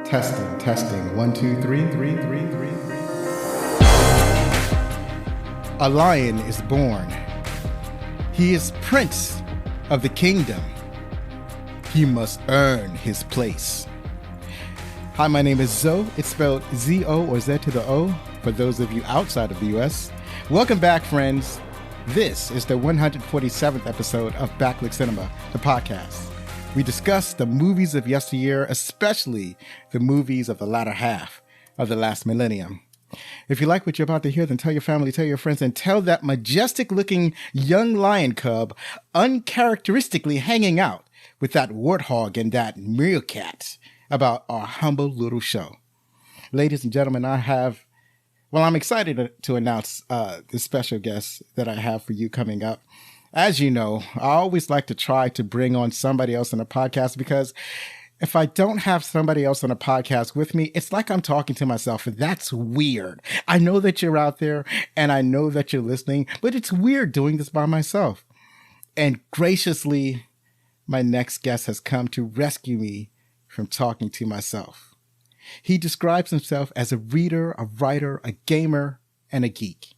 Testing. 1, 2, 3, 3, 3, 3. A lion is born. He is prince of the kingdom. He must earn his place. Hi, my name is Zoe. It's spelled Z-O or Z to the O for those of you outside of the U.S. Welcome back, friends. This is the 147th episode of Backlit Cinema, the podcast. We discuss the movies of yesteryear, especially the movies of the latter half of the last millennium. If you like what you're about to hear, then tell your family, tell your friends, and tell that majestic-looking young lion cub uncharacteristically hanging out with that warthog and that meerkat about our humble little show. Ladies and gentlemen, I'm excited to announce the special guest that I have for you coming up. As you know, I always like to try to bring on somebody else on a podcast because if I don't have somebody else on a podcast with me, it's like I'm talking to myself, and that's weird. I know that you're out there and I know that you're listening, but it's weird doing this by myself. And graciously, my next guest has come to rescue me from talking to myself. He describes himself as a reader, a writer, a gamer, and a geek.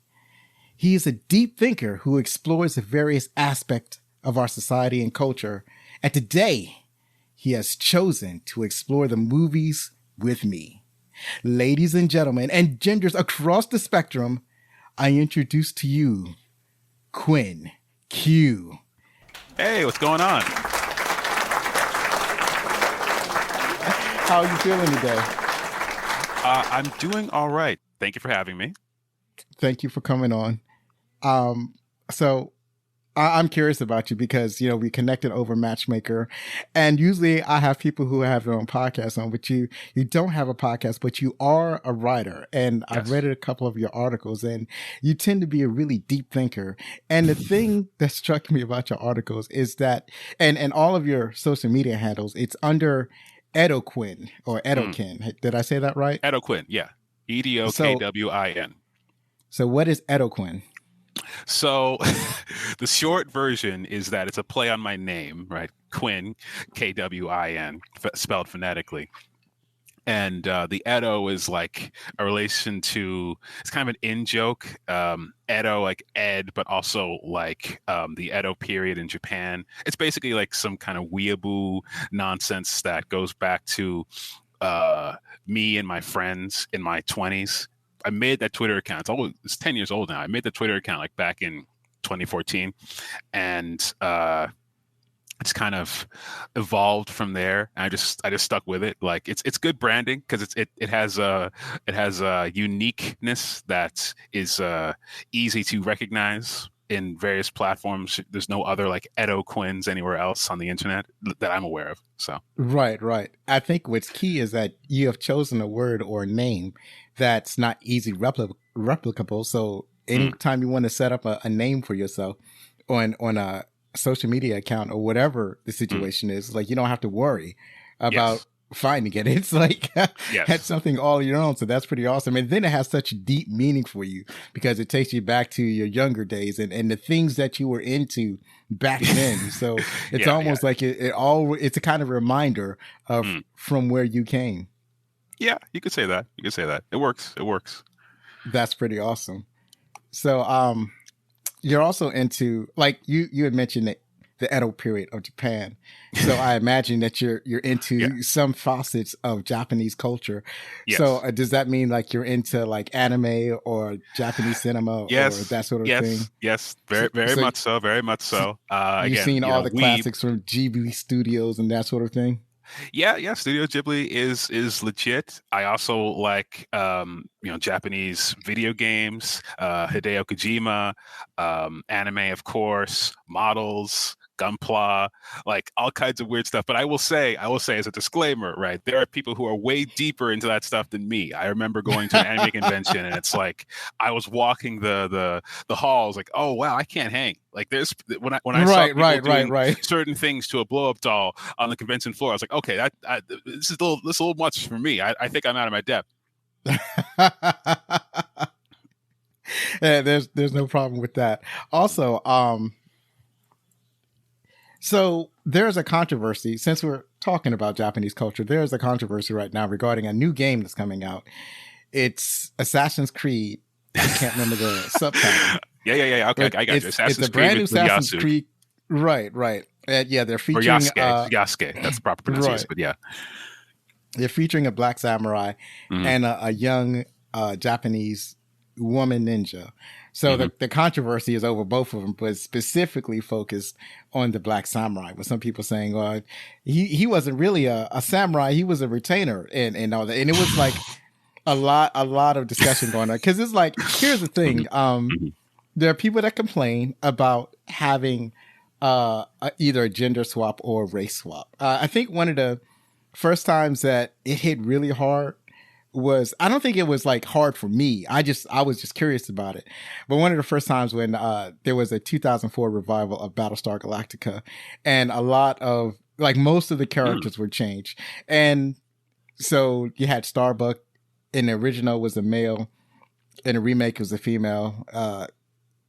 He is a deep thinker who explores the various aspects of our society and culture. And today, he has chosen to explore the movies with me. Ladies and gentlemen, and genders across the spectrum, I introduce to you Quinn Q. Hey, what's going on? How are you feeling today? I'm doing all right. Thank you for having me. Thank you for coming on. So I'm curious about you because, we connected over Matchmaker, and usually I have people who have their own podcasts on, but you don't have a podcast, but you are a writer. And yes. I've read a couple of your articles, and you tend to be a really deep thinker. And the thing that struck me about your articles is that, and all of your social media handles, it's under Edo Quinn or Edokin. Did I say that right? Edo Quinn, yeah. EDOKWIN. So what is Edo Quinn? So the short version is that it's a play on my name, right? Quinn, KWIN, spelled phonetically. And the Edo is like a relation to, it's kind of an in-joke. Edo, like Ed, but also like the Edo period in Japan. It's basically like some kind of weeaboo nonsense that goes back to me and my friends in my 20s. I made that Twitter account. It's 10 years old now. I made the Twitter account like back in 2014, and it's kind of evolved from there. And I just stuck with it. Like it's good branding because it has a uniqueness that is easy to recognize in various platforms. There's no other like Edo Quinns anywhere else on the internet that I'm aware of. So right. I think what's key is that you have chosen a word or a name that's not easy replicable. So anytime you want to set up a name for yourself on a social media account or whatever the situation is, like you don't have to worry about finding it. It's like had something all your own. So that's pretty awesome. And then it has such deep meaning for you because it takes you back to your younger days and the things that you were into back then. So it's almost like it's a kind of reminder of from where you came. Yeah, you could say that. It works. That's pretty awesome. So you're also into, like you had mentioned the Edo period of Japan. So I imagine that you're into some facets of Japanese culture. Yes. So does that mean like you're into like anime or Japanese cinema or that sort of thing? Yes, very much so. You've seen all the classics from Ghibli Studios and that sort of thing? Yeah. Studio Ghibli is legit. I also like Japanese video games, Hideo Kojima, anime, of course, models, Gunpla, like all kinds of weird stuff. But I will say as a disclaimer, right, there are people who are way deeper into that stuff than me. I remember going to an anime convention and it's like I was walking the halls like, oh wow, I can't hang. Like there's when I saw people doing certain things to a blow up doll on the convention floor, I was like, okay, this is a little much for me. I think I'm out of my depth. Yeah, there's no problem with that. Also, So there's a controversy, since we're talking about Japanese culture, there's a controversy right now regarding a new game that's coming out. It's Assassin's Creed. I can't remember the subtitle. Yeah. Okay, But I got you. it's Assassin's a Creed brand new with Assassin's Yasu. Creed. Right. Yeah, they're Or featuring Yasuke. That's the proper pronunciation, right. but yeah. They're featuring a black samurai Mm-hmm. and a young Japanese woman ninja. So the controversy is over both of them, but specifically focused on the black samurai. With some people saying, "Well, he wasn't really a samurai; he was a retainer," and all that. And it was like a lot of discussion going on because it's like, here's the thing: there are people that complain about having either a gender swap or a race swap. I think one of the first times that it hit really hard was, I don't think it was like hard for me. I was just curious about it. But one of the first times when there was a 2004 revival of Battlestar Galactica, and a lot of like most of the characters were changed. And so you had Starbuck in the original was a male, in the remake was a female.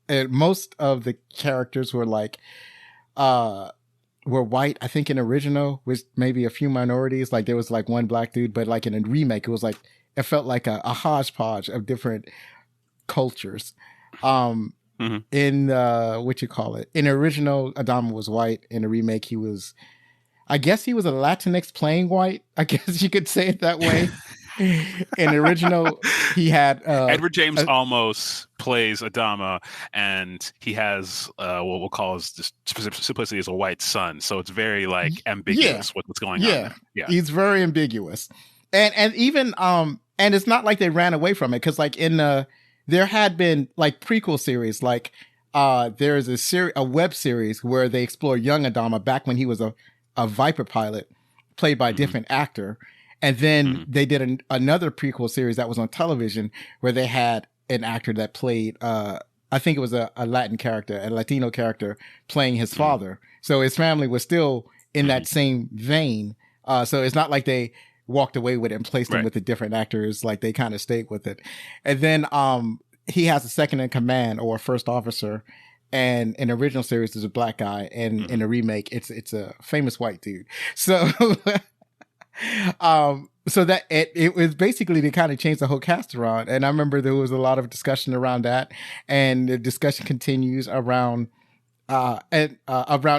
And most of the characters were like were white. I think in original was maybe a few minorities. Like there was like one black dude, but like in a remake, it was like, it felt like a hodgepodge of different cultures. In what you call it, in the original, Adama was white. In the remake, he was, I guess he was a Latinx playing white. I guess you could say it that way. In the original, he had Edward James Olmos plays Adama, and he has what we'll call as just simplicity as a white son. So it's very like ambiguous what's going on there. Yeah, he's very ambiguous, and even and it's not like they ran away from it, because like in there had been like prequel series, like there's a web series where they explore young Adama back when he was a Viper pilot, played by a different actor. And then they did another prequel series that was on television where they had an actor that played, I think it was a Latin character, a Latino character playing his father. So his family was still in that same vein. So it's not like they walked away with it and placed him with the different actors. Like they kind of stayed with it. And then he has a second in command, or a first officer. And in the original series, there's a black guy. And in the remake, it's a famous white dude. So... so that it was basically to kind of change the whole cast around. And I remember there was a lot of discussion around that, and the discussion continues around around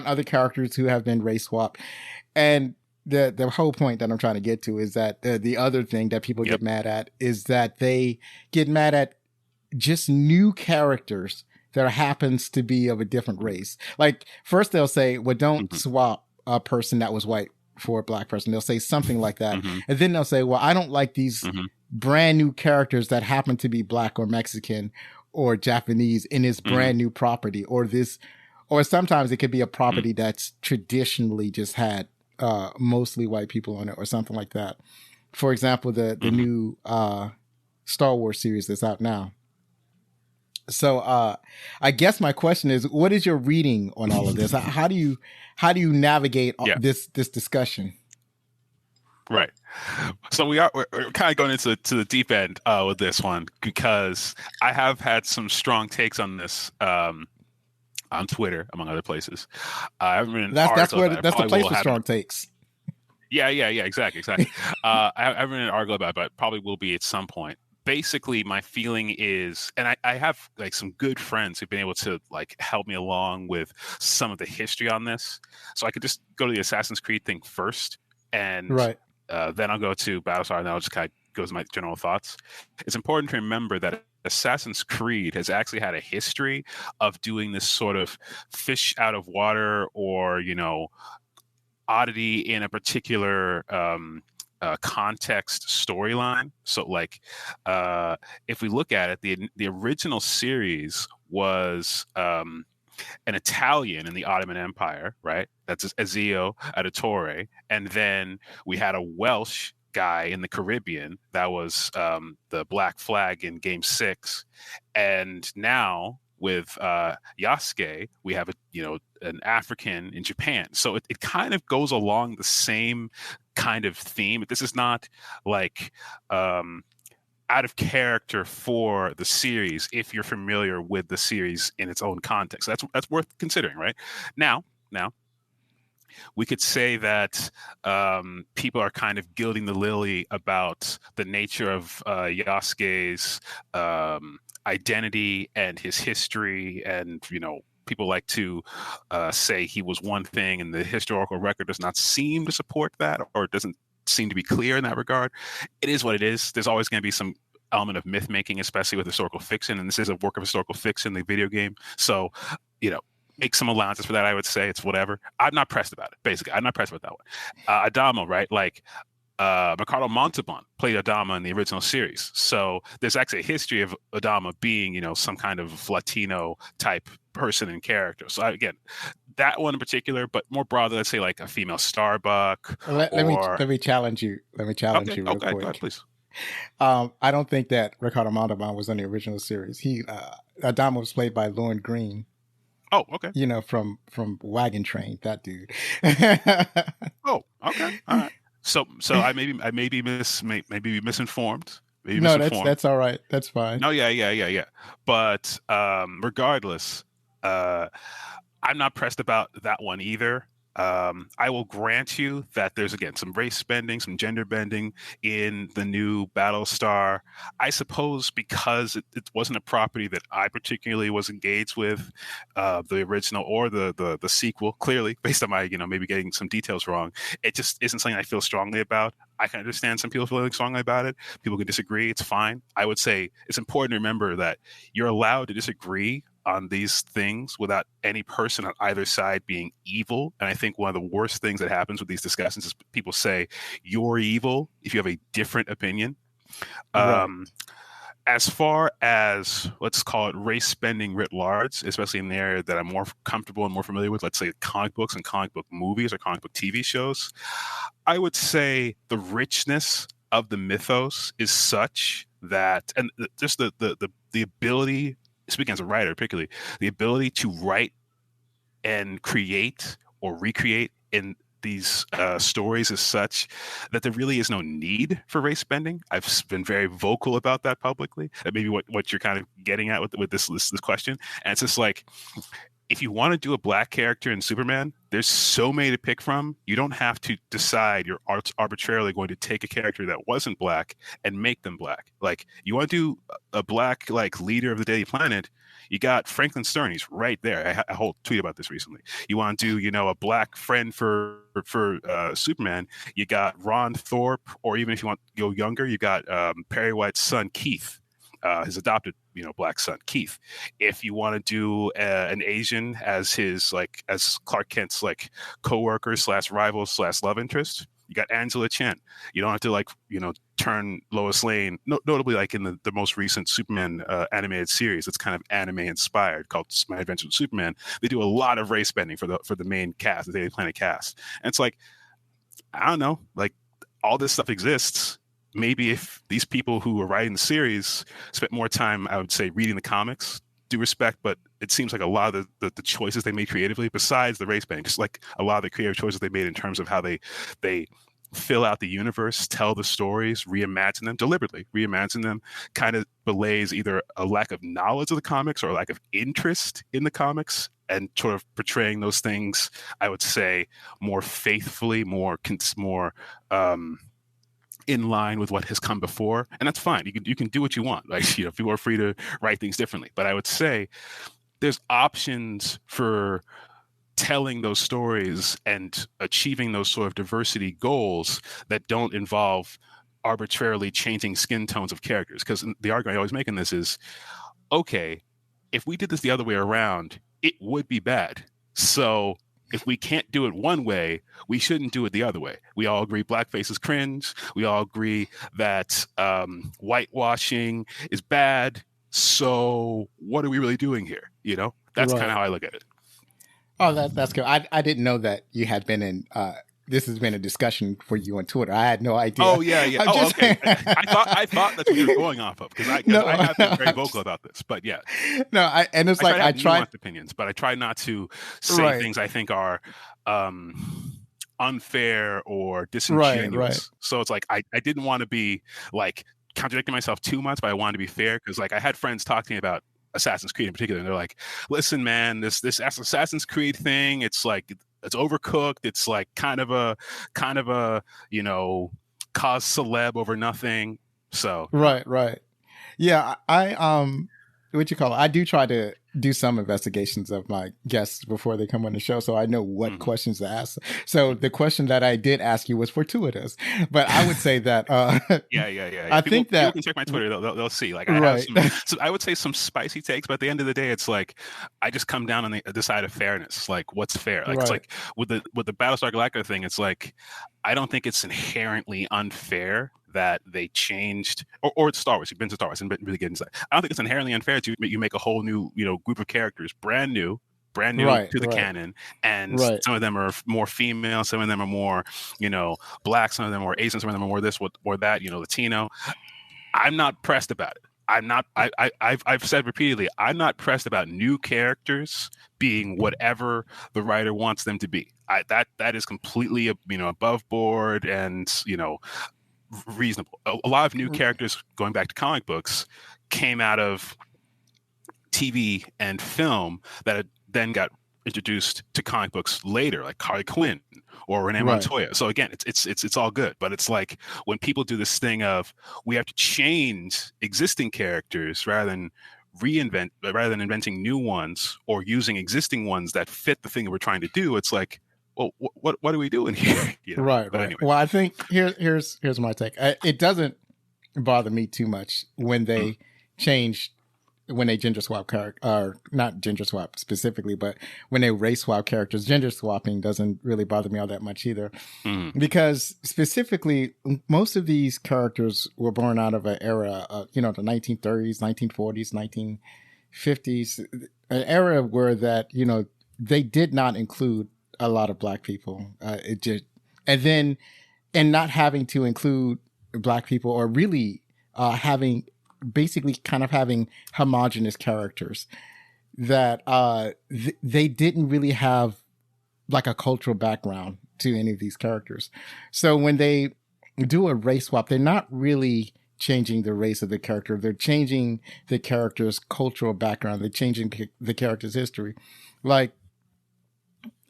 other characters who have been race swapped. And the whole point that I'm trying to get to is that the other thing that people get mad at is that they get mad at just new characters that happens to be of a different race. Like first they'll say, well, don't swap a person that was white for a black person. They'll say something like that. And then they'll say, well, I don't like these brand new characters that happen to be black or Mexican or Japanese in this brand new property, or this, or sometimes it could be a property that's traditionally just had mostly white people on it or something like that. For example, the new Star Wars series that's out now. So I guess my question is, what is your reading on all of this? How do you navigate this discussion? Right. So we're kind of going into the deep end with this one, because I have had some strong takes on this on Twitter, among other places. I haven't written that's the place for strong takes. Yeah, exactly. I haven't written an article about it, but probably will be at some point. Basically, my feeling is, and I have like some good friends who've been able to like help me along with some of the history on this. So I could just go to the Assassin's Creed thing first, and then I'll go to Battlestar, and then I'll just kind of go to my general thoughts. It's important to remember that Assassin's Creed has actually had a history of doing this sort of fish out of water, or, you know, oddity in a particular context storyline. So like if we look at it, the original series was an Italian in the Ottoman Empire, right? That's Ezio Auditore. And then we had a Welsh guy in the Caribbean that was the Black Flag in Game 6. And now with Yasuke, we have an African in Japan. So it kind of goes along the same kind of theme. This is not like out of character for the series if you're familiar with the series in its own context. That's worth considering, right? Now, we could say that people are kind of gilding the lily about the nature of Yasuke's identity and his history, and people like to say he was one thing, and the historical record does not seem to support that, or it doesn't seem to be clear in that regard. It is what it is. There's always going to be some element of myth making, especially with historical fiction, and this is a work of historical fiction, the video game. So, make some allowances for that. I would say it's whatever. I'm not pressed about it. Basically, I'm not pressed about that one. Adama, right? Like Ricardo Montalban played Adama in the original series, so there's actually a history of Adama being, some kind of Latino type person and character. So again, that one in particular, but more broadly, let's say like a female Starbuck. Let me challenge you. Let me challenge you real quick. Go ahead, please. I don't think that Ricardo Montalban was in the original series. Adama was played by Lorne Green. Oh, okay. From Wagon Train, that dude. Oh, okay. All right. So I may be misinformed. No, that's all right. That's fine. No, yeah. But regardless, I'm not pressed about that one either. I will grant you that there's, again, some race bending, some gender bending in the new Battlestar. I suppose because it wasn't a property that I particularly was engaged with, the original or the sequel, clearly, based on my, maybe getting some details wrong, it just isn't something I feel strongly about. I can understand some people feeling strongly about it. People can disagree. It's fine. I would say it's important to remember that you're allowed to disagree on these things without any person on either side being evil. And I think one of the worst things that happens with these discussions is people say you're evil if you have a different opinion. Right. As far as, let's call it, race spending writ large, especially in the area that I'm more comfortable and more familiar with, let's say comic books and comic book movies or comic book TV shows, I would say the richness of the mythos is such that, and just the ability, speaking as a writer particularly, the ability to write and create or recreate in these stories is such that there really is no need for race bending. I've been very vocal about that publicly. That maybe what you're kind of getting at with this question. And it's just like, if you want to do a black character in Superman, there's so many to pick from. You don't have to decide you're arbitrarily going to take a character that wasn't black and make them black. Like, you want to do a black, like, leader of the Daily Planet, you got Franklin Stern. He's right there. I had a whole tweet about this recently. You want to do, a black friend for Superman, you got Ron Thorpe, or even if you want to go younger, you got Perry White's son, Keith. His adopted, black son, Keith. If you want to do an Asian as as Clark Kent's co-worker / rival / love interest, you got Angela Chen. You don't have to turn Lois Lane, notably in the most recent Superman animated series. It's kind of anime inspired, called My Adventures with Superman. They do a lot of race bending for the main cast, the Daily Planet cast, and it's I don't know, all this stuff exists. Maybe if these people who are writing the series spent more time, I would say, reading the comics, due respect, but it seems like a lot of the choices they made creatively, besides the race bending, just a lot of the creative choices they made in terms of how they fill out the universe, tell the stories, reimagine them, deliberately reimagine them, kind of belays either a lack of knowledge of the comics or a lack of interest in the comics, and sort of portraying those things, I would say, more faithfully, more in line with what has come before. And that's fine. You can do what you want. People are free to write things differently. But I would say there's options for telling those stories and achieving those sort of diversity goals that don't involve arbitrarily changing skin tones of characters. Because the argument I always make in this is, okay, if we did this the other way around, it would be bad. So if we can't do it one way, we shouldn't do it the other way. We all agree blackface is cringe. We all agree that whitewashing is bad. So what are we really doing here? That's kind of how I look at it. Oh, that's good. I didn't know that you had been in. This has been a discussion for you on Twitter. I had no idea. Oh yeah. Okay. I thought that's what you were going off of, because I have been very vocal about this. But yeah, no. I try opinions, but I try not to say things I think are unfair or disingenuous. Right. So it's I didn't want to be contradicting myself too much, but I wanted to be fair, because I had friends talk to me about Assassin's Creed in particular, and they're like, listen, man, this Assassin's Creed thing, it's it's overcooked. It's like kind of a cause celeb over nothing. So Right. Yeah, what you call it? I do try to do some investigations of my guests before they come on the show, so I know what questions to ask. So the question that I did ask you was fortuitous, but I would say that yeah. I People, think that people can check my Twitter; they'll see. Like I right. have some, I would say some spicy takes, but at the end of the day, it's like I just come down on the side of fairness. Like what's fair? Like it's like with the Battlestar Galactica thing, it's like I don't think it's inherently unfair that they changed, or it's Star Wars. You've been to Star Wars and been really getting inside. I don't think it's inherently unfair to you make a whole new, group of characters, brand new to the canon, and some of them are more female, some of them are more, black, some of them are more Asian, some of them are more this or that, Latino. I'm not pressed about it. I'm not. I've said repeatedly, I'm not pressed about new characters being whatever the writer wants them to be. That is completely above board and reasonable. A lot of new characters going back to comic books came out of TV and film that then got introduced to comic books later, like Harley Quinn or Renee Montoya. So again, it's all good, but it's like when people do this thing of we have to change existing characters rather than inventing new ones or using existing ones that fit the thing that we're trying to do. It's like, well, what are we doing here? Right. Anyway. Well, I think here's my take. It doesn't bother me too much when they when they gender swap or not gender swap specifically, but when they race swap characters. Gender swapping doesn't really bother me all that much either, because specifically most of these characters were born out of an era of the 1930s, 1940s, 1950s, an era where that they did not include a lot of black people. And not having to include black people, or really having homogenous characters that they didn't really have like a cultural background to any of these characters. So when they do a race swap, they're not really changing the race of the character. They're changing the character's cultural background. They're changing the character's history. Like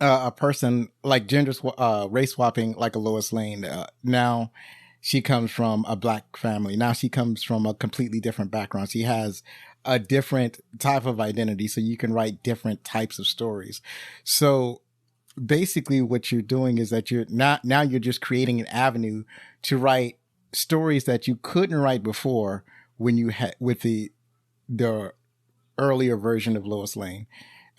a person like race swapping, like a Lois Lane. Now she comes from a black family. Now she comes from a completely different background. She has a different type of identity, so you can write different types of stories. So basically what you're doing is that you're just creating an avenue to write stories that you couldn't write before when you had with the earlier version of Lois Lane.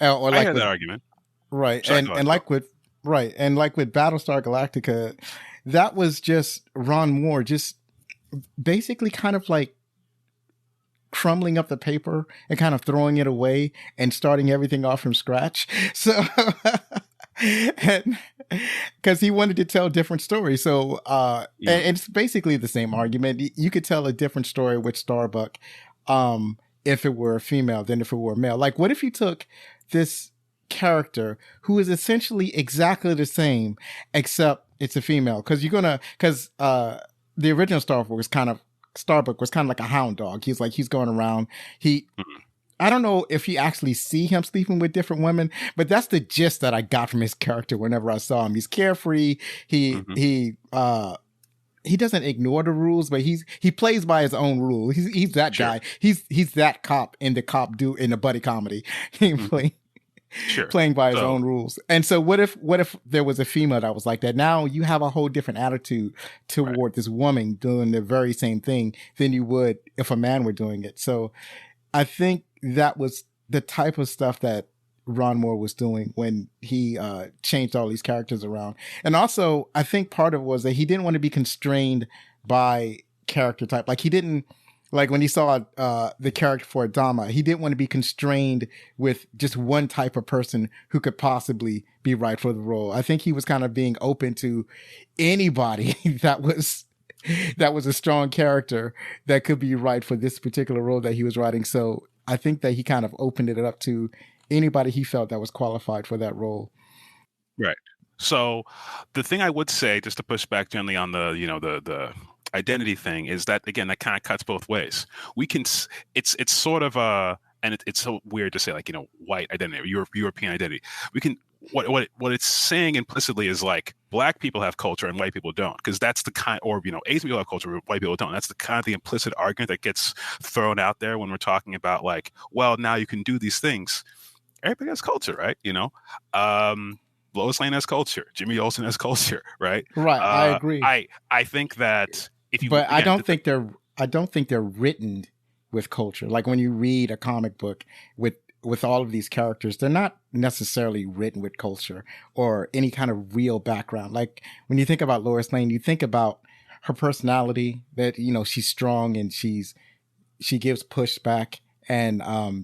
Or like I hear that argument. Right. And like with Battlestar Galactica, that was just Ron Moore just basically kind of like crumbling up the paper and kind of throwing it away and starting everything off from scratch. So and because he wanted to tell different stories. So and it's basically the same argument. You could tell a different story with Starbuck if it were a female than if it were a male. Like, what if you took this character who is essentially exactly the same, except it's a female? Because the original Starbuck was kind of like a hound dog. He's going around. I don't know if you actually see him sleeping with different women, but that's the gist that I got from his character whenever I saw him. He's carefree. He doesn't ignore the rules, but he plays by his own rules. He's that guy. He's that cop in the buddy comedy. Playing by his own rules. And so what if there was a female that was like that? Now you have a whole different attitude toward this woman doing the very same thing than you would if a man were doing it. So I think that was the type of stuff that Ron Moore was doing when he changed all these characters around. And also, I think part of it was that he didn't want to be constrained by character type. Like, he didn't, like when he saw the character for Adama, he didn't want to be constrained with just one type of person who could possibly be right for the role. I think he was kind of being open to anybody that was a strong character that could be right for this particular role that he was writing. So I think that he kind of opened it up to anybody he felt that was qualified for that role. Right. So the thing I would say, just to push back gently on the identity thing, is that, again, that kind of cuts both ways. It's sort of and it's so weird to say, like, white identity or European identity. what it's saying implicitly is like black people have culture and white people don't, because that's the kind, or Asian people have culture but white people don't. That's the kind of the implicit argument that gets thrown out there when we're talking about like, well, now you can do these things. Everybody has culture, right? Lois Lane has culture. Jimmy Olsen has culture, right? Right. I agree. I think that if you, but again, I don't think they're written with culture. Like when you read a comic book with all of these characters, they're not necessarily written with culture or any kind of real background. Like when you think about Lois Lane, you think about her personality, that, she's strong and she gives pushback, and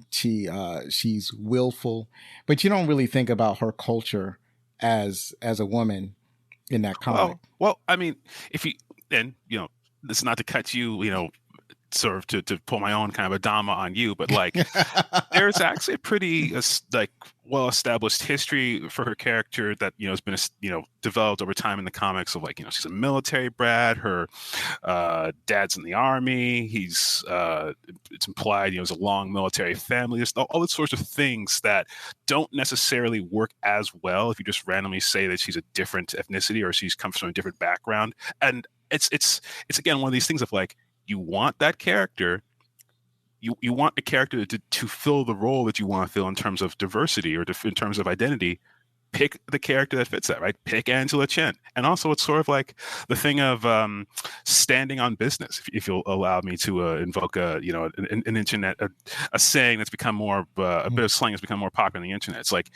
she's willful, but you don't really think about her culture as a woman in that comic. Well, I mean, if you, and this is not to cut you, sort of to pull my own kind of Adama on you, but like there's actually a pretty like well-established history for her character that has been developed over time in the comics of like she's a military brat, her dad's in the army, he's it's implied it's a long military family. There's all these sorts of things that don't necessarily work as well if you just randomly say that she's a different ethnicity or she's comes from a different background. And it's again one of these things of like, you want that character, you want a character to fill the role that you want to fill in terms of diversity or in terms of identity. Pick the character that fits that, right? Pick Angela Chen. And also it's sort of like the thing of standing on business, if you'll allow me to invoke an internet, a saying that's become more, a bit of slang that's become more popular on the internet. It's like,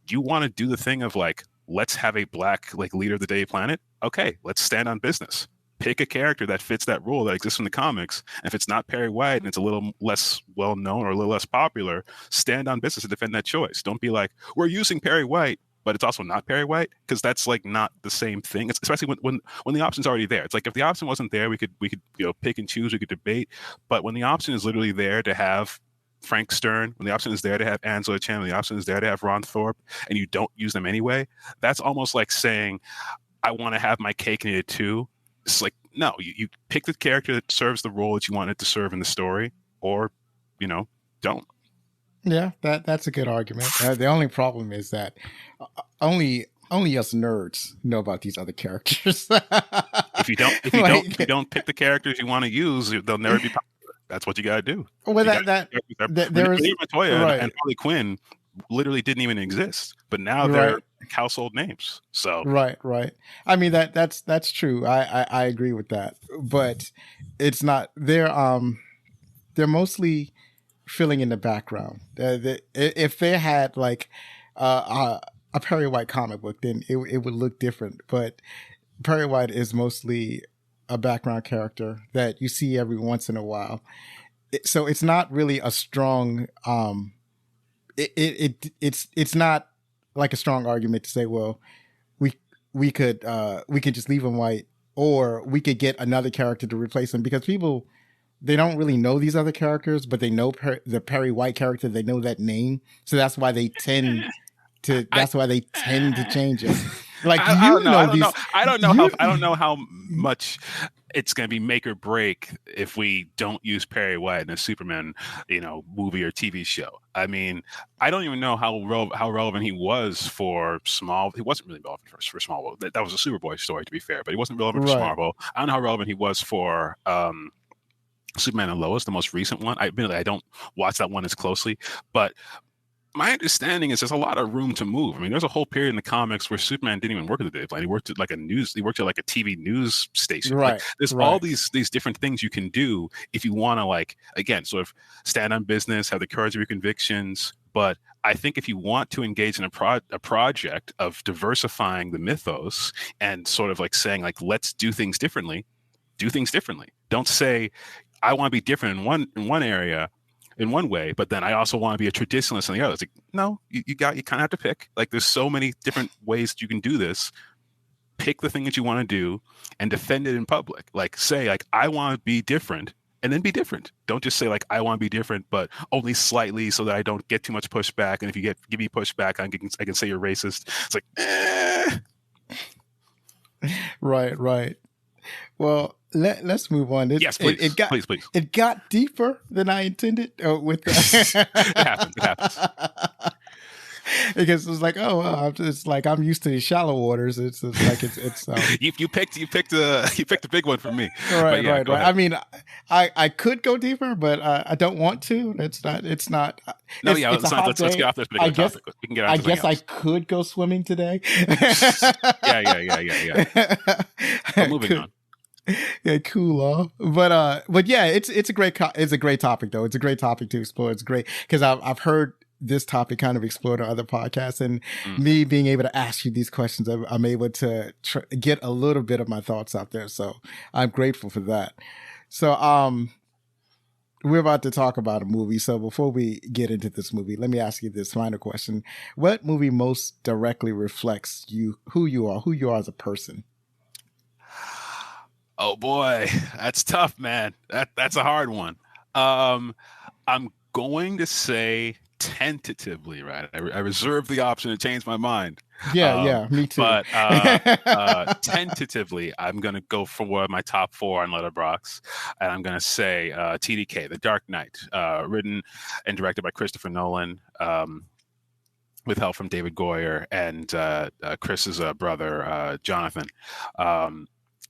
you want to do the thing of like, let's have a black like leader of the day planet. Okay, let's stand on business. Pick a character that fits that role that exists in the comics. And if it's not Perry White and it's a little less well known or a little less popular, stand on business to defend that choice. Don't be like, we're using Perry White, but it's also not Perry White, because that's like not the same thing. It's especially when the option's already there. It's like if the option wasn't there, we could pick and choose, we could debate. But when the option is literally there to have Frank Stern, when the option is there to have Angela Chen, when the option is there to have Ron Thorpe, and you don't use them anyway, that's almost like saying, I want to have my cake and eat it too. It's like, no, you pick the character that serves the role that you want it to serve in the story, or, don't. Yeah, that's a good argument. The only problem is that only us nerds know about these other characters. if you don't pick the characters you want to use, they'll never be popular. That's what you got to do. Well, there is Montoya right. and Harley Quinn literally didn't even exist, but now they're household names. So right. I mean that's true. I agree with that, but it's not. They're mostly filling in the background. If they had like a Perry White comic book, then it would look different. But Perry White is mostly a background character that you see every once in a while. So it's not really a strong. It's not like a strong argument to say, well, we could just leave him white, or we could get another character to replace him, because people, they don't really know these other characters, but they know the Perry White character. They know that name, so that's why they tend to. That's why they tend to change it. Like I don't know how much it's going to be make or break if we don't use Perry White in a Superman, movie or TV show. I mean, I don't even know how relevant he was for Smallville. He wasn't really relevant for Smallville. That was a Superboy story, to be fair, but he wasn't relevant for Smallville. I don't know how relevant he was for Superman and Lois, the most recent one. I don't watch that one as closely, but my understanding is there's a lot of room to move. I mean, there's a whole period in the comics where Superman didn't even work at the Daily Planet. He worked at like a TV news station. Right. Like, there's all these different things you can do if you want to, like, again, sort of stand on business, have the courage of your convictions. But I think if you want to engage in a project of diversifying the mythos and sort of like saying, like, let's do things differently, do things differently. Don't say, I want to be different in one area, in one way, but then I also want to be a traditionalist in the other. It's like, no, you kind of have to pick. Like, there's so many different ways that you can do this. Pick the thing that you want to do and defend it in public. Like, say, like, I want to be different, and then be different. Don't just say, like, I want to be different, but only slightly, so that I don't get too much pushback. And if you give me pushback, I can say you're racist. It's like, Right. Well, let's move on. Yes, please. Please. It got deeper than I intended with that. It happens. Because it's like, oh, well, it's like I'm used to the shallow waters. It's like it's you picked a big one for me. But right, yeah, right, go right. ahead. I mean, I could go deeper, but I don't want to. It's not. No, yeah, It's a hot let's get day. off this I particular guess topic. We can get on I to something guess I else. could go swimming today. Yeah. But moving Could on. yeah, cool off. But yeah, it's a it's a great topic though. It's a great topic to explore. It's great because I've heard this topic kind of explored on other podcasts, and Mm. me being able to ask you these questions, I'm able to get a little bit of my thoughts out there. So I'm grateful for that. So we're about to talk about a movie. So before we get into this movie, let me ask you this final question: what movie most directly reflects who you are as a person? Oh boy, that's tough, man. That's a hard one. I'm going to say tentatively, right? I reserve the option to change my mind. Yeah, me too. But tentatively, I'm going to go for one of my top four on Letterboxd, and I'm going to say TDK, The Dark Knight, written and directed by Christopher Nolan. With help from David Goyer and Chris's brother, Jonathan.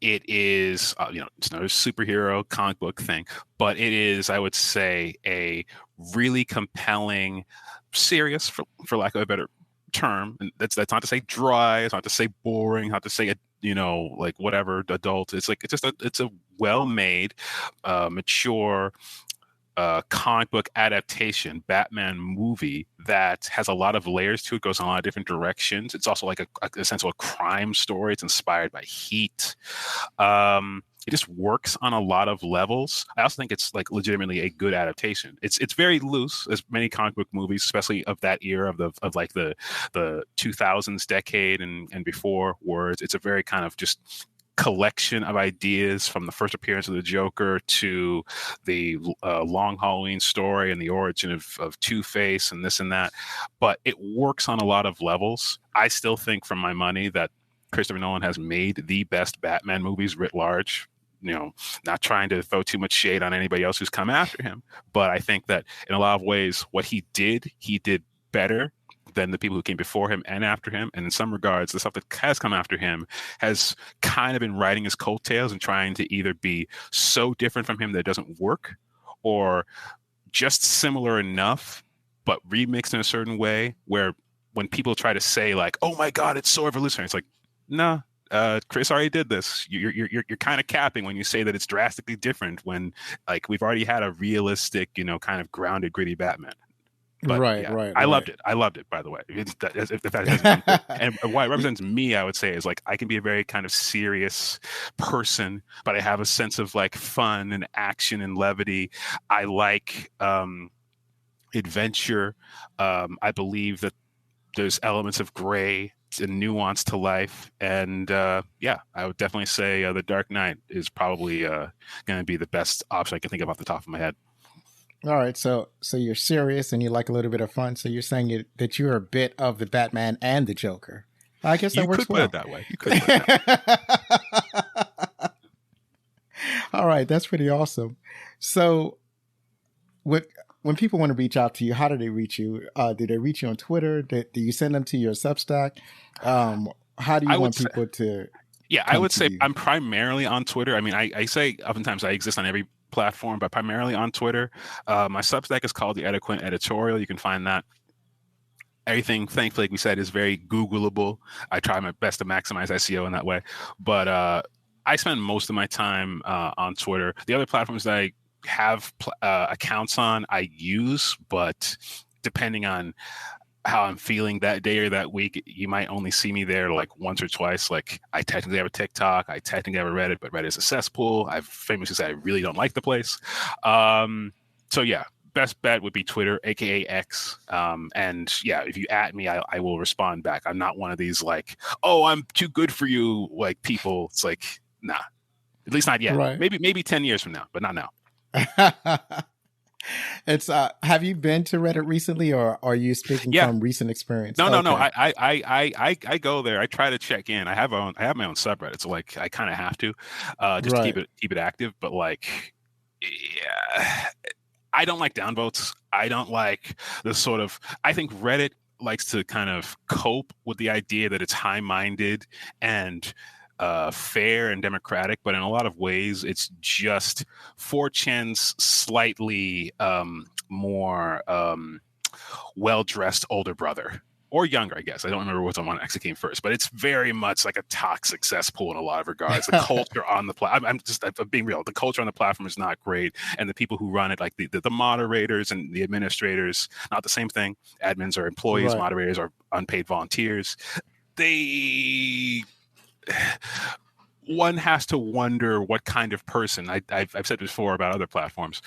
It is, it's not a superhero comic book thing, but it is, I would say, a really compelling, serious, for lack of a better term. And that's not to say dry, it's not to say boring, not to say, like whatever, adult. It's like, it's a well-made, mature, comic book adaptation Batman movie that has a lot of layers to it, goes in a lot of different directions. It's also like a sense of a crime story. It's inspired by Heat. It just works on a lot of levels. I also think it's like legitimately a good adaptation. It's very loose, as many comic book movies, especially of that era of like the 2000s decade and before words. It's a very kind of just collection of ideas from the first appearance of the Joker to the long Halloween story and the origin of Two-Face and this and that. But it works on a lot of levels. I still think, from my money, that Christopher Nolan has made the best Batman movies writ large. Not trying to throw too much shade on anybody else who's come after him, but I think that in a lot of ways, what he did better than the people who came before him and after him. And in some regards, the stuff that has come after him has kind of been riding his coattails and trying to either be so different from him that it doesn't work, or just similar enough, but remixed in a certain way where when people try to say like, oh my God, it's so revolutionary, it's like, nah, Chris already did this. You're kind of capping when you say that it's drastically different when, like, we've already had a realistic, kind of grounded, gritty Batman. But Right, yeah, right, I right. loved it. I loved it, by the way. If that hasn't come through. And why it represents me, I would say, is like I can be a very kind of serious person, but I have a sense of like fun and action and levity. I like adventure. I believe that there's elements of gray and nuance to life. And yeah, I would definitely say The Dark Knight is probably going to be the best option I can think of off the top of my head. All right, so you're serious and you like a little bit of fun. So you're saying that you're a bit of the Batman and the Joker. I guess that You works could put well. it that way. You could put it that way. All right, that's pretty awesome. So, when people want to reach out to you, how do they reach you? Do they reach you on Twitter? Do you send them to your Substack? How do you want people to? Yeah, I would say you? I'm primarily on Twitter. I mean, I say oftentimes I exist on every platform, but primarily on Twitter. My Substack is called The Eloquent Editorial. You can find that. Everything, thankfully, like we said, is very Googleable. I try my best to maximize SEO in that way. But I spend most of my time on Twitter. The other platforms that I have accounts on, I use, but depending on how I'm feeling that day or that week, you might only see me there like once or twice. Like, I technically have a TikTok, I technically have a Reddit, but Reddit is a cesspool. I've famously said I really don't like the place. So yeah, best bet would be Twitter, aka X. And yeah, if you at me, I will respond back. I'm not one of these like, oh, I'm too good for you, like, people. It's like, nah, at least not yet. Right. Maybe 10 years from now, but not now. It's have you been to Reddit recently, or are you speaking from recent experience? No. I go there. I try to check in. I have my own subreddit, so like I kind of have to just to keep it active. But like, yeah, I don't like downvotes. I don't like the sort of. I think Reddit likes to kind of cope with the idea that it's high-minded and fair and democratic, but in a lot of ways, it's just 4chan's slightly more well-dressed older brother. Or younger, I guess. I don't remember which one actually came first, but it's very much like a toxic cesspool in a lot of regards. The culture on the platform, I'm being real. The culture on the platform is not great, and the people who run it, like the moderators and the administrators, not the same thing. Admins are employees, Right. moderators are unpaid volunteers. One has to wonder what kind of person. I've said before about other platforms.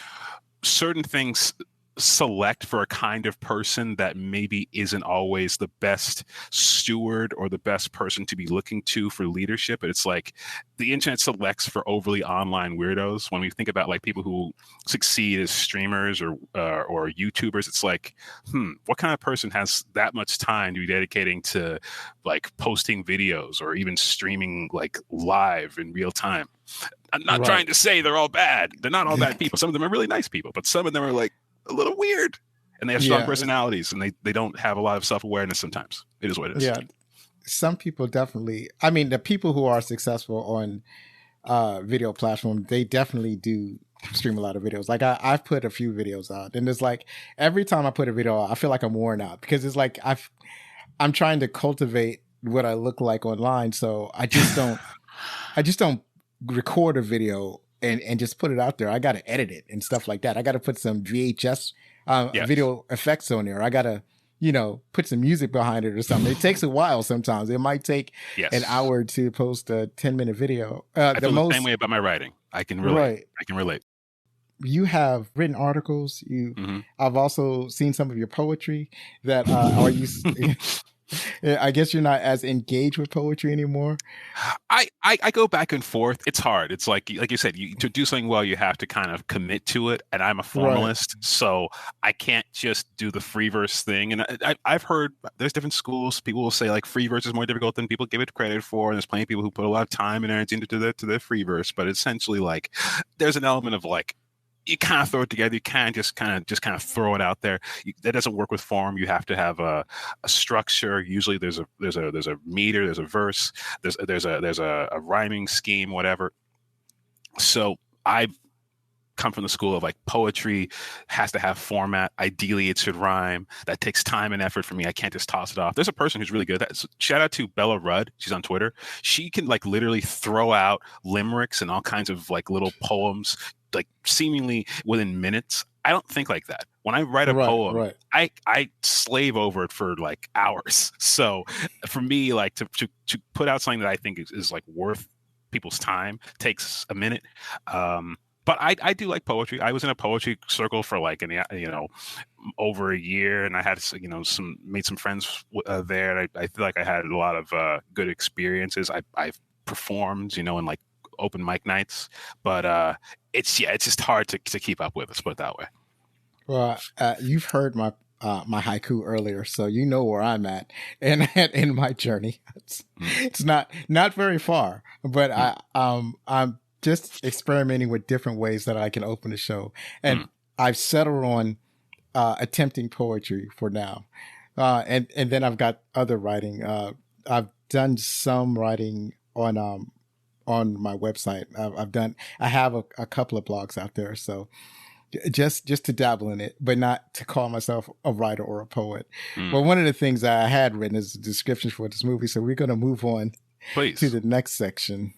Certain things select for a kind of person that maybe isn't always the best steward or the best person to be looking to for leadership. It's like the internet selects for overly online weirdos. When we think about like people who succeed as streamers or YouTubers, it's like, what kind of person has that much time to be dedicating to like posting videos or even streaming like live in real time? I'm not trying to say they're all bad. They're not all bad people. Some of them are really nice people, but some of them are like a little weird, and they have strong personalities, and they don't have a lot of self-awareness sometimes. It is what it is. Yeah. Some people definitely, I mean, the people who are successful on video platform, they definitely do stream a lot of videos. Like I've put a few videos out, and it's like every time I put a video out, I feel like I'm worn out because it's like I'm trying to cultivate what I look like online. So I just don't record a video and just put it out there. I got to edit it and stuff like that. I got to put some VHS video effects on there. I got to, put some music behind it or something. It takes a while sometimes. It might take an hour to post a 10-minute video. I feel the same way about my writing. I can relate. Right. I can relate. You have written articles. I've also seen some of your poetry that are you. I guess you're not as engaged with poetry anymore. I go back and forth. It's hard. It's like you said, to do something well, you have to kind of commit to it. And I'm a formalist, so I can't just do the free verse thing. And I've heard there's different schools. People will say like free verse is more difficult than people give it credit for. And there's plenty of people who put a lot of time and energy into the free verse. But essentially, like, there's an element of like, you kind of throw it together. You can't just kind of throw it out there. That doesn't work with form. You have to have a structure. Usually there's a meter, there's a verse, there's a rhyming scheme, whatever. So I come from the school of like poetry has to have format. Ideally it should rhyme. That takes time and effort for me. I can't just toss it off. There's a person who's really good at that. So shout out to Bella Rudd. She's on Twitter. She can like literally throw out limericks and all kinds of like little poems like seemingly within minutes. I don't think like that. When I write a poem, I slave over it for like hours. So for me, like to put out something that I think is like worth people's time takes a minute. But I do like poetry. I was in a poetry circle for like over a year, and I had made some friends there. And I feel like I had a lot of good experiences. I've performed, in like open mic nights, but it's just hard to keep up with. Let's put it that way. Well, you've heard my haiku earlier, so you know where I'm at in my journey. It's not very far, but I'm just experimenting with different ways that I can open the show, and I've settled on attempting poetry for now, and then I've got other writing. I've done some writing on my website. I have a couple of blogs out there, so just to dabble in it, but not to call myself a writer or a poet. But one of the things I had written is the description for this movie, so we're going to move on to the next section.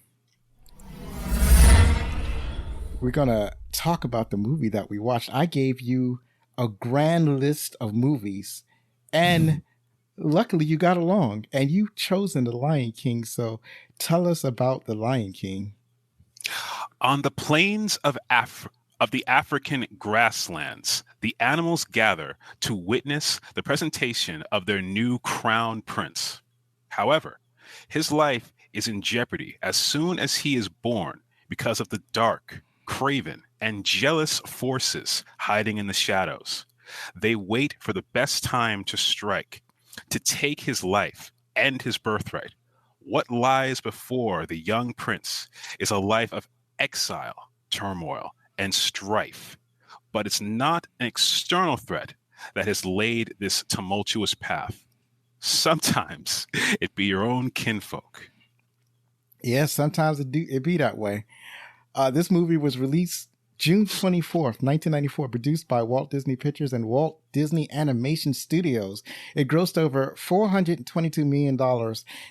We're going to talk about the movie that we watched. I gave you a grand list of movies, and luckily you got along, and you've chosen The Lion King. So tell us about The Lion King. On the plains of the African grasslands, the animals gather to witness the presentation of their new crown prince. However, his life is in jeopardy as soon as he is born because of the dark, craven, and jealous forces hiding in the shadows. They wait for the best time to strike, to take his life and his birthright. What lies before the young prince is a life of exile, turmoil, and strife. But it's not an external threat that has laid this tumultuous path. sometimes it be your own kinfolk. Yeah, sometimes it be that way. This movie was released June 24th, 1994, produced by Walt Disney Pictures and Walt Disney Animation Studios. It grossed over $422 million.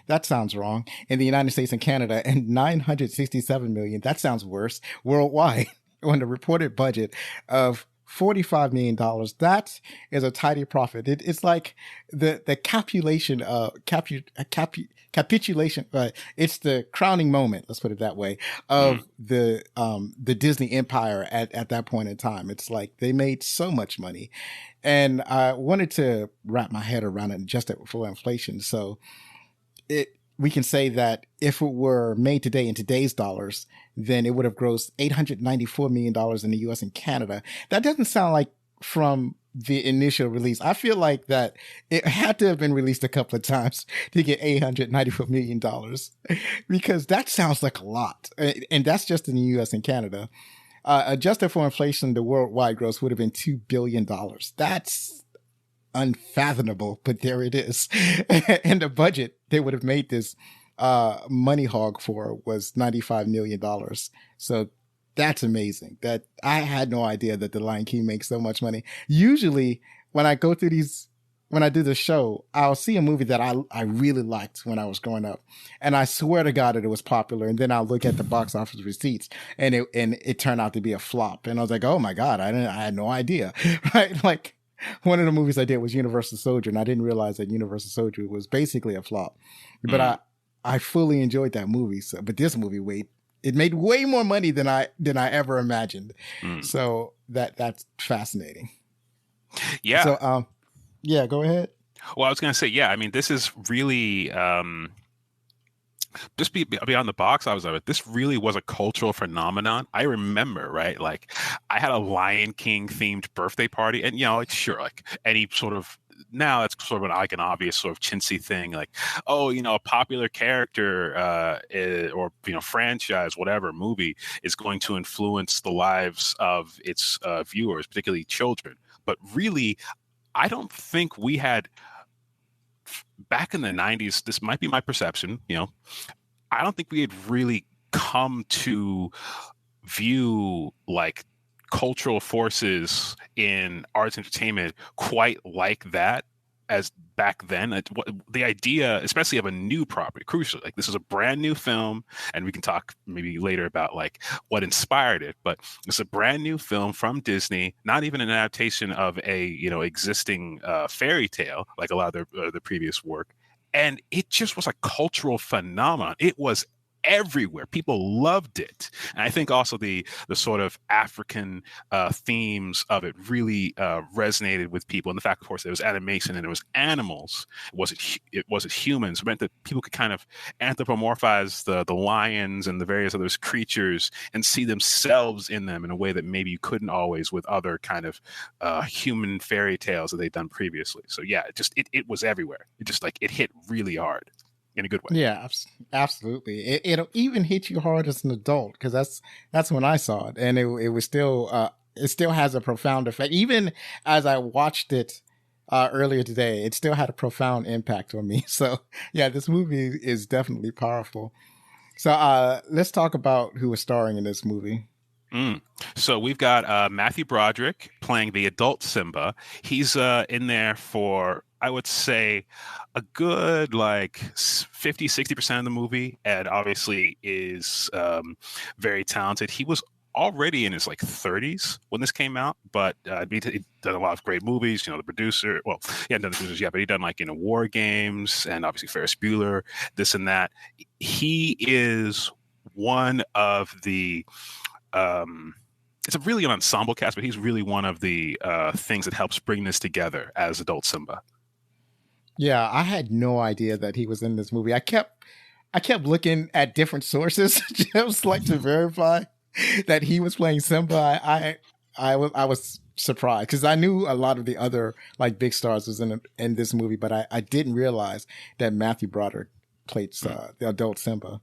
That sounds wrong. In the United States and Canada, and $967 million. That sounds worse. Worldwide, on a reported budget of $45 million. That is a tidy profit. It's like the capitulation, capitulation. It's the crowning moment. Let's put it that way, of the Disney empire at that point in time. It's like they made so much money, and I wanted to wrap my head around it and adjust it for inflation. So we can say that if it were made today in today's dollars, then it would have grossed $894 million in the US and Canada. That doesn't sound like from the initial release. I feel like that it had to have been released a couple of times to get $894 million, because that sounds like a lot. And that's just in the US and Canada. Adjusted for inflation, the worldwide gross would have been $2 billion. That's unfathomable, but there it is. And the budget they would have made this money hog for was $95 million. So that's amazing. That I had no idea that The Lion King makes so much money. Usually when I go through when I do the show, I'll see a movie that I really liked when I was growing up, and I swear to God that it was popular. And then I'll look at the box office receipts, and it turned out to be a flop. And I was like, oh my God, I had no idea, right? Like, one of the movies I did was Universal Soldier, and I didn't realize that Universal Soldier was basically a flop. But I fully enjoyed that movie. So, but this movie, it made way more money than I ever imagined. So that's fascinating. Yeah. So yeah, go ahead. Well, I was going to say, yeah. I mean, this is really just beyond the box office of it. This really was a cultural phenomenon. I remember, right? Like, I had a Lion King themed birthday party, and like, sure, like any sort of. Now it's sort of like an obvious sort of chintzy thing, like, oh, a popular character or franchise, whatever movie is going to influence the lives of its viewers, particularly children. But really, I don't think we had back in the 90s. This might be my perception. I don't think we had really come to view like cultural forces in arts and entertainment quite like that as back then. The idea, especially of a new property, crucially, like, this is a brand new film, and we can talk maybe later about like what inspired it, but it's a brand new film from Disney, not even an adaptation of a existing fairy tale like a lot of the previous work, and it just was a cultural phenomenon. It was everywhere. People loved it. And I think also the sort of African themes of it really resonated with people. And the fact, of course, there was animation and it was animals. It wasn't humans. It meant that people could kind of anthropomorphize the lions and the various other creatures and see themselves in them in a way that maybe you couldn't always with other kind of human fairy tales that they'd done previously. So yeah, it was everywhere. It hit really hard. In a good way. Yeah, absolutely. It'll even hit you hard as an adult, because that's when I saw it, and it was still it still has a profound effect. Even as I watched it earlier today, it still had a profound impact on me. So yeah, this movie is definitely powerful. So let's talk about who was starring in this movie. So we've got Matthew Broderick playing the adult Simba. He's in there for, I would say, a good 50-60% of the movie, and obviously is very talented. He was already in his 30s when this came out, but he done a lot of great movies. The producer, well, he hadn't done the producers yet, but he done War Games and obviously Ferris Bueller, this and that. He is one of the it's a really an ensemble cast, but he's really one of the things that helps bring this together as adult Simba. Yeah, I had no idea that he was in this movie. I kept looking at different sources just to verify that he was playing Simba. I was surprised, because I knew a lot of the other big stars was in this movie, but I didn't realize that Matthew Broderick played the adult Simba.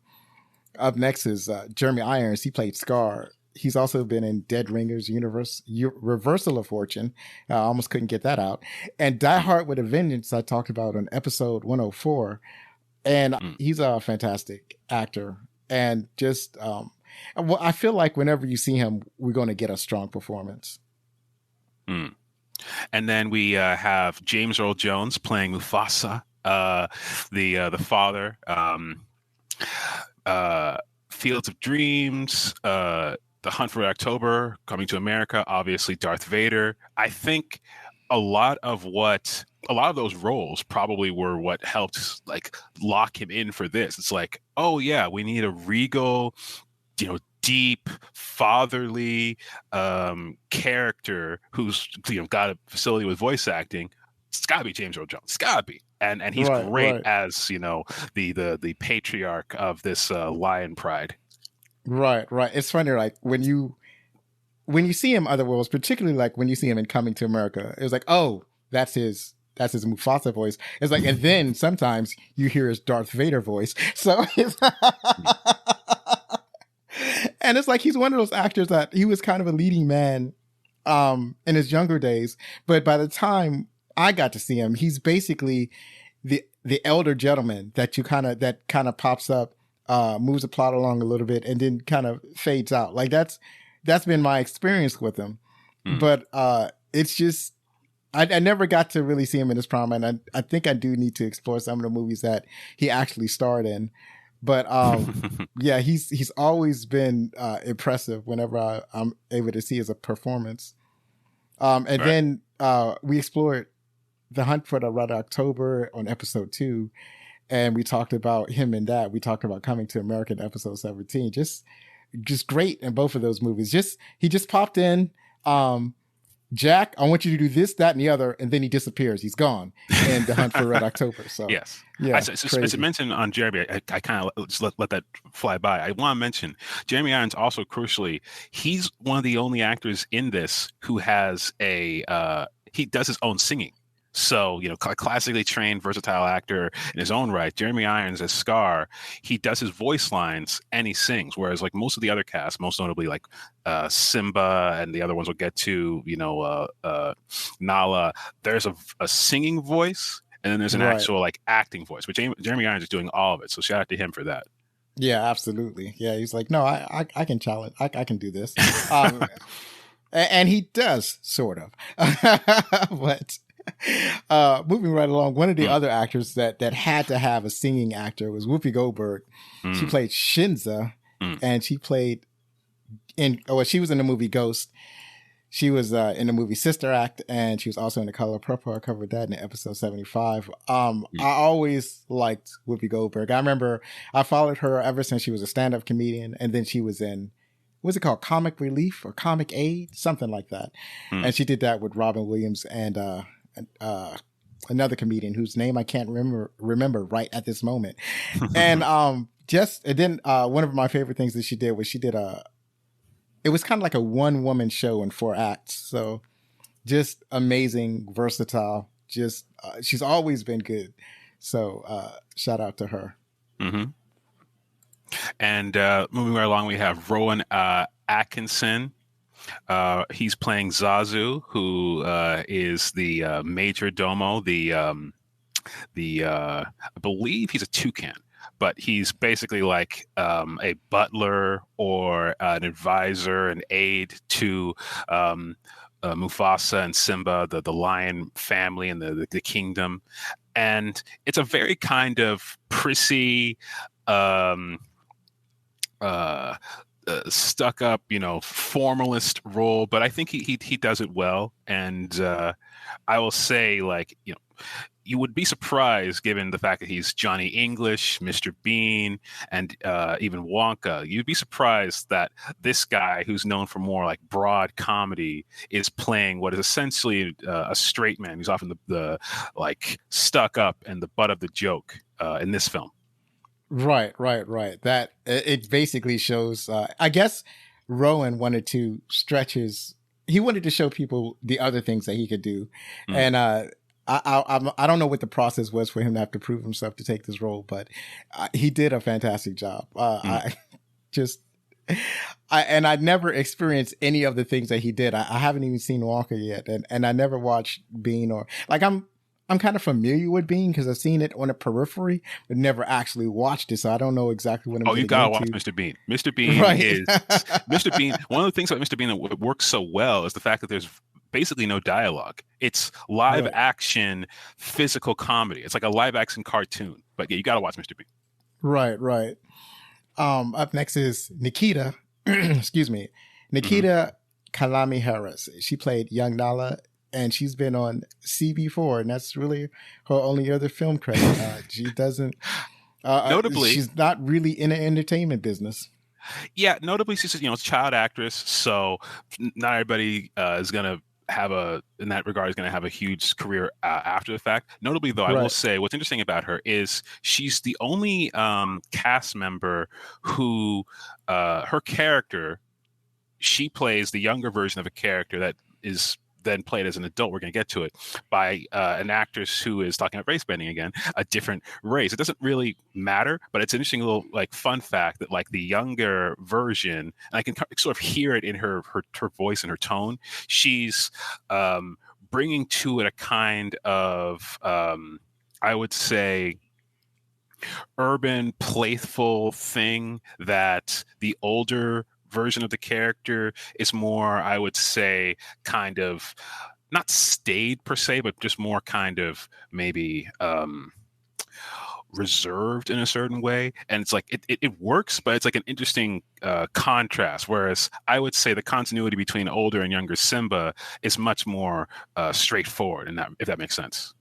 Up next is Jeremy Irons. He played Scar. He's also been in Dead Ringers, Reversal of Fortune. I almost couldn't get that out. And Die Hard with a Vengeance, I talked about on episode 104. And he's a fantastic actor. And just, well, I feel like whenever you see him, we're going to get a strong performance. And then we have James Earl Jones playing Mufasa, the father. Fields of Dreams, The Hunt for Red October, Coming to America, obviously Darth Vader. I think a lot of those roles probably were what helped like lock him in for this. It's like, oh yeah, we need a regal, deep, fatherly character who's got a facility with voice acting. It's got to be James Earl Jones. It's got to be. And he's great as the patriarch of this lion pride. Right. It's funny, like when you see him other worlds, particularly like when you see him in Coming to America, it was like, oh, that's his Mufasa voice. It's like, and then sometimes you hear his Darth Vader voice. So and it's like he's one of those actors that he was kind of a leading man in his younger days, but by the time I got to see him, he's basically the elder gentleman that kind of pops up, moves the plot along a little bit, and then kind of fades out. Like that's been my experience with him. But it's just I never got to really see him in his prime, and I think I do need to explore some of the movies that he actually starred in. But yeah, he's always been impressive whenever I'm able to see his performance. Then we explored The Hunt for the Red October on episode 2, and we talked about him in that. We talked about Coming to America in episode 17. Just great in both of those movies. He just popped in. Jack, I want you to do this, that, and the other, and then he disappears. He's gone in The Hunt for Red October. So yes, yeah. As I mentioned on Jeremy, I kind of just let that fly by. I want to mention Jeremy Irons also crucially. He's one of the only actors in this who has he does his own singing. So, classically trained, versatile actor in his own right. Jeremy Irons as Scar, he does his voice lines and he sings. Whereas, like most of the other cast, most notably like Simba and the other ones we'll get to, Nala, there's a singing voice and then there's an actual like acting voice. But Jeremy Irons is doing all of it. So shout out to him for that. Yeah, absolutely. Yeah, he's like, no, I can challenge. I can do this. And he does, sort of. But moving right along, one of the other actors that had to have a singing actor was Whoopi Goldberg. She played Shinza, and she played she was in the movie Ghost. She was in the movie Sister Act, and she was also in The Color Purple. I covered that in episode 75. I always liked Whoopi Goldberg. I remember I followed her ever since she was a stand-up comedian, and then she was in, what's it called, Comic Relief or Comic Aid, something like that. And she did that with Robin Williams and another comedian whose name I can't remember right at this moment. And then one of my favorite things that she did was it was kind of like a one-woman show in 4 acts. So just amazing, versatile. Just she's always been good. So shout out to her. And moving right along, we have Rowan Atkinson. He's playing Zazu, who is the major domo. I believe he's a toucan, but he's basically like a butler or an advisor, an aide to Mufasa and Simba, the lion family and the kingdom. And it's a very kind of prissy, stuck up, formalist role, but I think he does it well. And I will say, like, you would be surprised given the fact that he's Johnny English, Mr. Bean, and even Wonka. You'd be surprised that this guy, who's known for more like broad comedy, is playing what is essentially a straight man. He's often the like stuck up and the butt of the joke in this film. Right. That it basically shows. I guess Rowan wanted to he wanted to show people the other things that he could do, and I don't know what the process was for him to have to prove himself to take this role, but he did a fantastic job. I never experienced any of the things that he did. I haven't even seen Walker yet, and I never watched Bean or like I'm kind of familiar with Bean because I've seen it on the periphery, but never actually watched it, so I don't know exactly what I'm Oh, you getting gotta watch into. Mr. Bean. Mr. Bean Right. is Mr. Bean. One of the things about Mr. Bean that works so well is the fact that there's basically no dialogue. It's live Right. action physical comedy. It's like a live action cartoon. But yeah, you gotta watch Mr. Bean. Right. Right. Up next is Nikita. Excuse me, Mm-hmm. Nikita Kalami Harris. She played young Nala, and she's been on CB4, and that's really her only other film credit. She doesn't. Notably, she's not really in the entertainment business. yeah, notably she's a child actress, so not everybody is gonna have in that regard is gonna have a huge career after the fact. Notably, though, I will Right. say what's interesting about her is she's the only cast member who her character, she plays the younger version of a character that is then played as an adult. We're going to get to it by an actress who is talking about race bending again, a different race. It doesn't really matter, but it's an interesting little like fun fact that like the younger version, and I can sort of hear it in her voice and her tone. She's bringing to it a kind of I would say urban playful thing that the older version of the character is more, I would say, kind of not staid per se, but just more kind of maybe reserved in a certain way. And it's like it works, but it's like an interesting contrast. Whereas I would say the continuity between older and younger Simba is much more straightforward, in that, if that makes sense.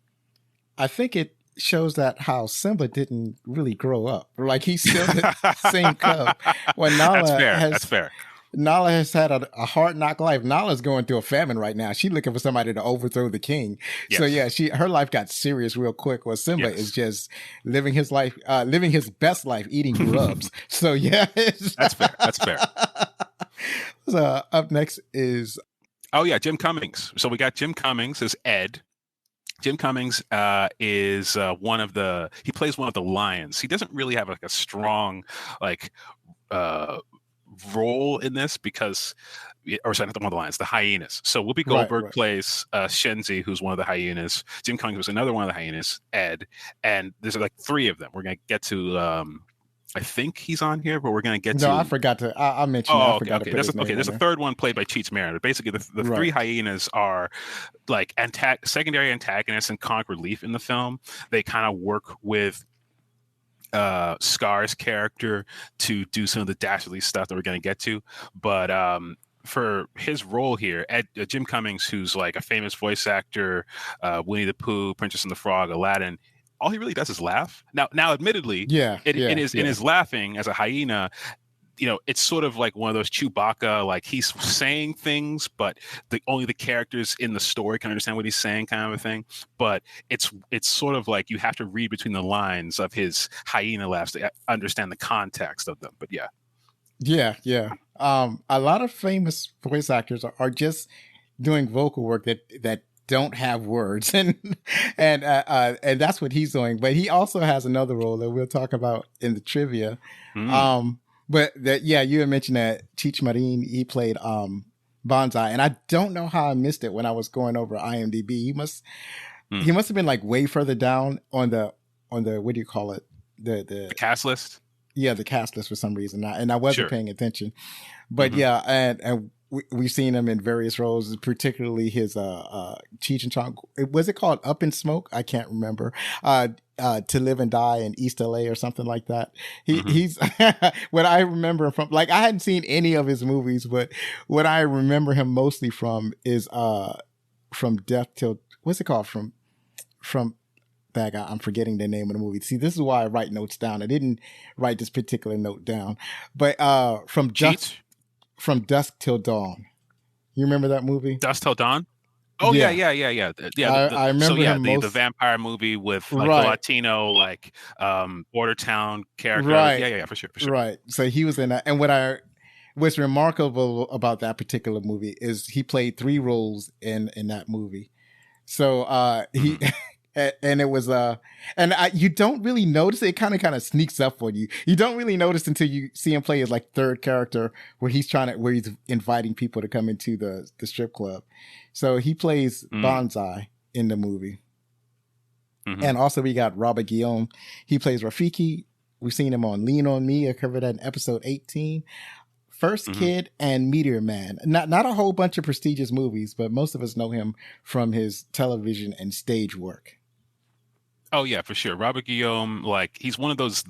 I think it shows that how Simba didn't really grow up. Like he's still the same cub. When That's fair. That's fair. Nala has had a hard knock life. Nala's going through a famine right now. She's looking for somebody to overthrow the king. Yes. So yeah, her life got serious real quick. While Simba is just living his life, living his best life, eating grubs. So yeah, that's fair. That's fair. So up next is Jim Cummings. So we got Jim Cummings as Ed. Jim Cummings is he plays one of the lions. He doesn't really have like a strong role in this because, or sorry, not one of the lions, the hyenas. So Whoopi Goldberg plays Shenzi, who's one of the hyenas. Jim Cummings was another one of the hyenas, Ed. And there's like three of them. We're going to get to, I think he's on here, but we're going to get to. No, I forgot to. I mentioned. I forgot to put his name there's a third one played by Cheech Marin. But basically, the three hyenas are like secondary antagonists and comic relief in the film. They kind of work with Scar's character to do some of the dastardly stuff that we're going to get to. But for his role here, Jim Cummings, who's like a famous voice actor, Winnie the Pooh, Princess and the Frog, Aladdin. All he really does is laugh. Now, admittedly, in his laughing as a hyena, it's sort of like one of those Chewbacca, like he's saying things, but only the characters in the story can understand what he's saying, kind of a thing. But it's sort of like you have to read between the lines of his hyena laughs to understand the context of them. But yeah. A lot of famous voice actors are just doing vocal work that don't have words, and that's what he's doing. But he also has another role that we'll talk about in the trivia. But you had mentioned that Cheech Marin, he played Bonsai, and I don't know how I missed it when I was going over IMDb. He must have been like way further down on the what do you call it, the cast list. Yeah, the cast list for some reason, and I wasn't paying attention. But and we've seen him in various roles, particularly his Cheech and Chong. Was it called Up in Smoke? I can't remember. To Live and Die in East LA or something like that. He's what I remember from, like, I hadn't seen any of his movies, but what I remember him mostly from is From Death Till, what's it called? From Bag. I'm forgetting the name of the movie. See, this is why I write notes down. I didn't write this particular note down, but From Dusk Till Dawn. You remember that movie? Dusk Till Dawn? Oh yeah. I remember him the vampire movie with like the Latino border town character. Right. Yeah, for sure. Right. So he was in that, and what's remarkable about that particular movie is he played 3 roles in that movie. So And it was you don't really notice it. It kind of sneaks up on you. You don't really notice until you see him play his like third character where he's inviting people to come into the strip club. So he plays Bonsai in the movie. Mm-hmm. And also we got Robert Guillaume. He plays Rafiki. We've seen him on Lean on Me. I covered that in episode 18. First Kid and Meteor Man. Not a whole bunch of prestigious movies, but most of us know him from his television and stage work. Oh yeah, for sure. Robert Guillaume, like he's one of those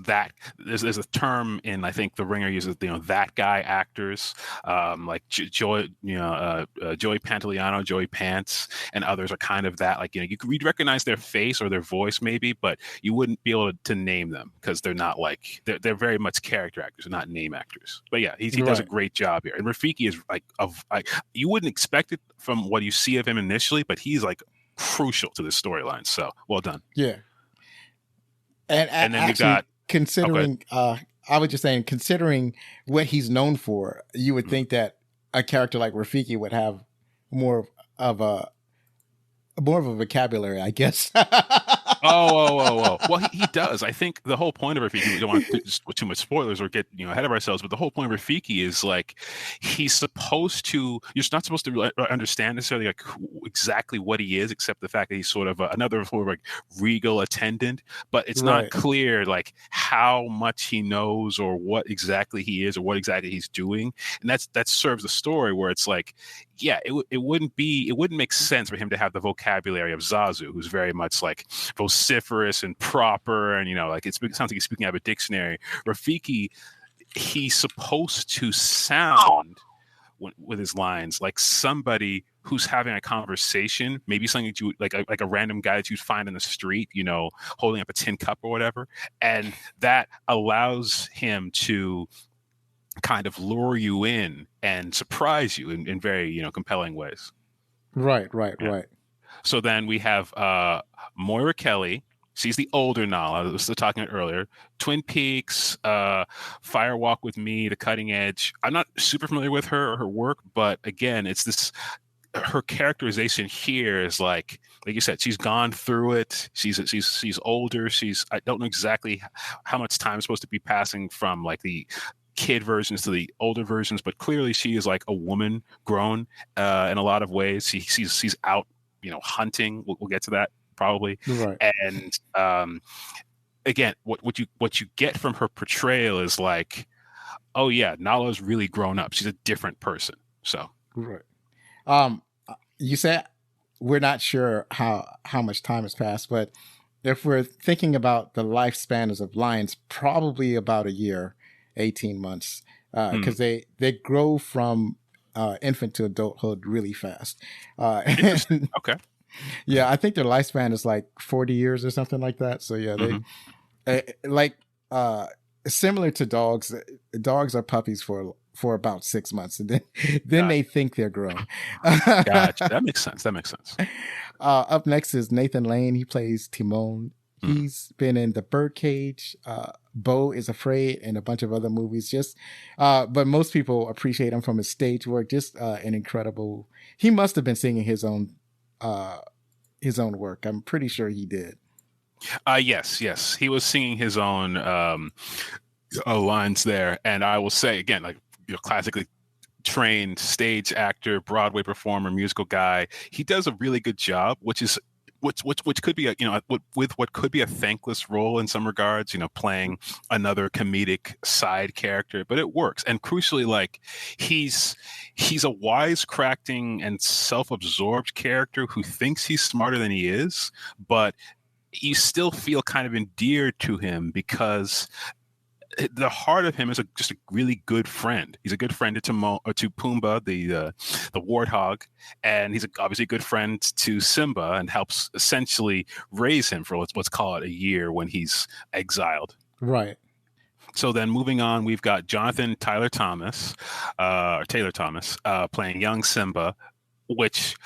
there's a term in I think The Ringer uses that guy actors, like Joey Pantoliano, Joey Pants, and others are kind of that. Like you'd recognize their face or their voice maybe, but you wouldn't be able to name them because they're not like they're very much character actors, they're not name actors. But yeah, he does a great job here. And Rafiki is like you wouldn't expect it from what you see of him initially, but he's like crucial to this storyline. So well done. Yeah. And then we got considering I was just saying, considering what he's known for, you would think that a character like Rafiki would have more of a vocabulary, I guess. Well, he does. I think the whole point of Rafiki, we don't want to too much spoilers or get ahead of ourselves, but the whole point of Rafiki is like you're not supposed to understand necessarily like exactly what he is, except the fact that he's sort of another sort of like regal attendant, but it's not clear like how much he knows or what exactly he is or what exactly he's doing, and that serves the story where it's like, yeah, it wouldn't make sense for him to have the vocabulary of Zazu, who's very much like vociferous and proper, and like it sounds like he's speaking out of a dictionary. Rafiki, he's supposed to sound with his lines like somebody who's having a conversation, maybe something that you like a random guy that you'd find in the street, holding up a tin cup or whatever, and that allows him to kind of lure you in and surprise you in very compelling ways. Right. So then we have Moira Kelly. She's the older Nala. I was talking earlier. Twin Peaks, Fire Walk with Me, The Cutting Edge. I'm not super familiar with her or her work, but again, it's this. Her characterization here is like you said, she's gone through it. She's older. I don't know exactly how much time is supposed to be passing from like the kid versions to the older versions, but clearly she is like a woman grown in a lot of ways. She's out, hunting. We'll get to that probably. Right. And again, what you get from her portrayal is like, oh yeah, Nala's really grown up. She's a different person. So right. You said we're not sure how much time has passed, but if we're thinking about the lifespan of lions, probably about a year. 18 months, because they grow from infant to adulthood really fast. Okay. Yeah, I think their lifespan is like 40 years or something like that. So yeah, they similar to dogs. Dogs are puppies for about 6 months, and then they think they're grown. Gotcha. That makes sense. Up next is Nathan Lane. He plays Timon. He's been in The Birdcage, Beau is Afraid, and a bunch of other movies. But most people appreciate him from his stage work. Just an incredible. He must have been singing his own work. I'm pretty sure he did. Yes, he was singing his own lines there, and I will say again, like classically trained stage actor, Broadway performer, musical guy. He does a really good job, which could be what could be a thankless role in some regards, playing another comedic side character, but it works. And crucially, like he's a wisecracking and self-absorbed character who thinks he's smarter than he is, but you still feel kind of endeared to him because the heart of him is just a really good friend. He's a good friend to Pumbaa, the warthog, and he's obviously a good friend to Simba, and helps essentially raise him for let's call it a year when he's exiled. Right. So then moving on, we've got Jonathan Taylor Thomas, playing young Simba, which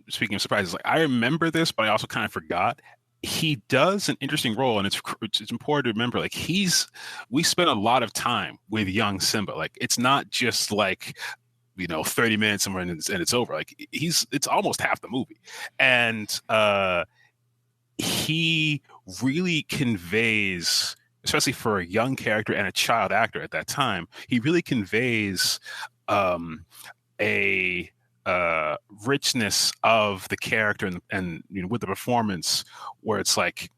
speaking of surprises, like I remember this, but I also kind of forgot. He does an interesting role, and it's important to remember, like we spent a lot of time with young Simba. Like it's not just like 30 minutes somewhere and it's over. Like it's almost half the movie. And he really conveys, especially for a young character and a child actor at that time, he really conveys a richness of the character and with the performance, where it's like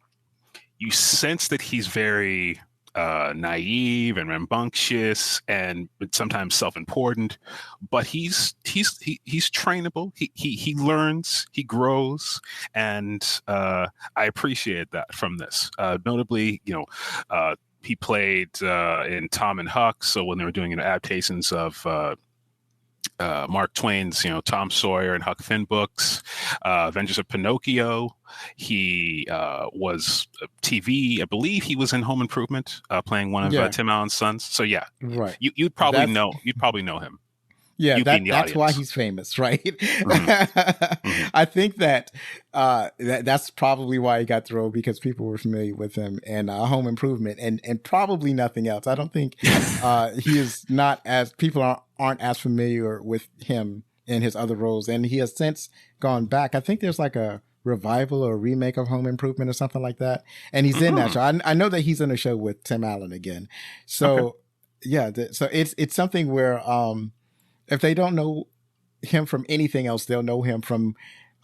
you sense that he's very naive and rambunctious and sometimes self-important, but he's trainable. He learns, he grows, and I appreciate that from this. Notably, he played in Tom and Huck. So when they were doing adaptations of Mark Twain's, Tom Sawyer and Huck Finn books, Adventures of Pinocchio. He was TV. I believe he was in Home Improvement, playing one of Tim Allen's sons. So yeah, right. You'd probably know him. Yeah, that's why he's famous, right? Mm-hmm. I think that's probably why he got the role, because people were familiar with him and Home Improvement and probably nothing else. I don't think he is not as people aren't as familiar with him in his other roles, and he has since gone back. I think there's like a revival or remake of Home Improvement or something like that, and he's in that show. I know that he's in a show with Tim Allen again. So so it's something where if they don't know him from anything else, they'll know him from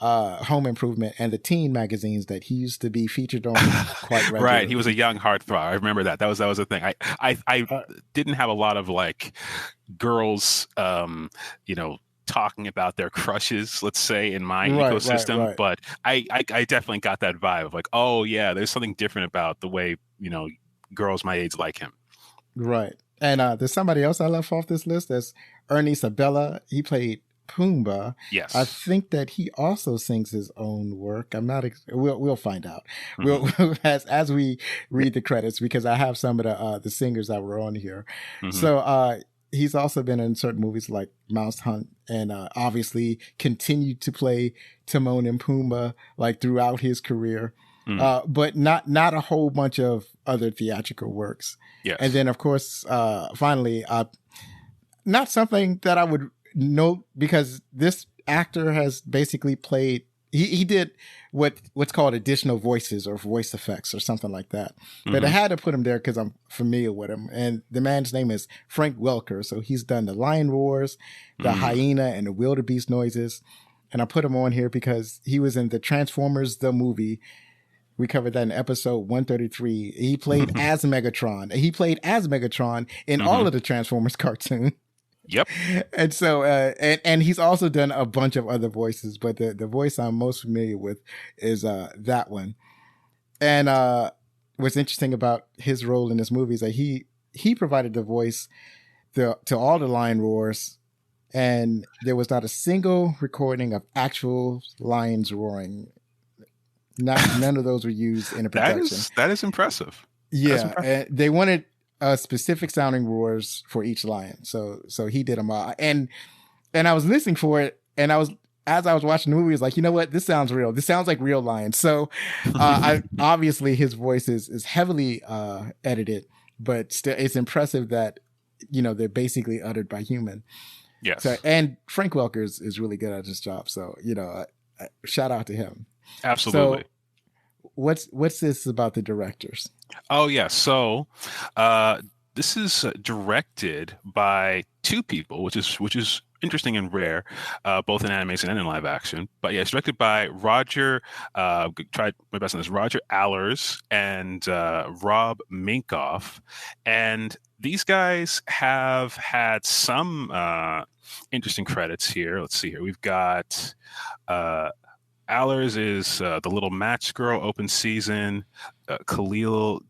Home Improvement and the teen magazines that he used to be featured on quite regularly. Right. He was a young heartthrob. I remember that. That was the thing. I didn't have a lot of like girls, talking about their crushes, let's say, in my ecosystem. Right. But I definitely got that vibe of like, oh yeah, there's something different about the way, girls my age like him. Right. And there's somebody else I left off this list. That's Ernie Sabella. He played Pumbaa. Yes. I think that he also sings his own work. I'm not. We'll find out. Mm-hmm. We'll as we read the credits, because I have some of the singers that were on here. Mm-hmm. So he's also been in certain movies like Mouse Hunt, and obviously continued to play Timon and Pumbaa like throughout his career. Mm-hmm. But not a whole bunch of other theatrical works. Yes. And then, of course, finally, not something that I would note, because this actor has basically played, he did what's called additional voices or voice effects or something like that. Mm-hmm. But I had to put him there because I'm familiar with him. And the man's name is Frank Welker. So he's done the lion roars, the hyena, and the wildebeest noises. And I put him on here because he was in the Transformers, the movie. We covered that in episode 133. He played as Megatron. He played as Megatron in all of the Transformers cartoon. Yep. And so, and he's also done a bunch of other voices, but the voice I'm most familiar with is that one. And what's interesting about his role in this movie is that he provided the voice to all the lion roars, and there was not a single recording of actual lions roaring. None of those were used in a production. That is impressive. Yeah, and they wanted specific sounding roars for each lion, so he did them all. And I was listening for it, and as I was watching the movie, I was like, you know what, this sounds real. This sounds like real lions. So obviously his voice is heavily edited, but still, it's impressive that they're basically uttered by human. Yes. So, and Frank Welker is really good at his job. So shout out to him. Absolutely. So what's this about the directors? Oh yeah, so this is directed by two people, which is interesting and rare, both in animation and in live action. But yeah, it's directed by Roger. Tried my best on this. Roger Allers and Rob Minkoff, and these guys have had some interesting credits here. Let's see here. We've got. Allers is The Little Match Girl, open season. Khalil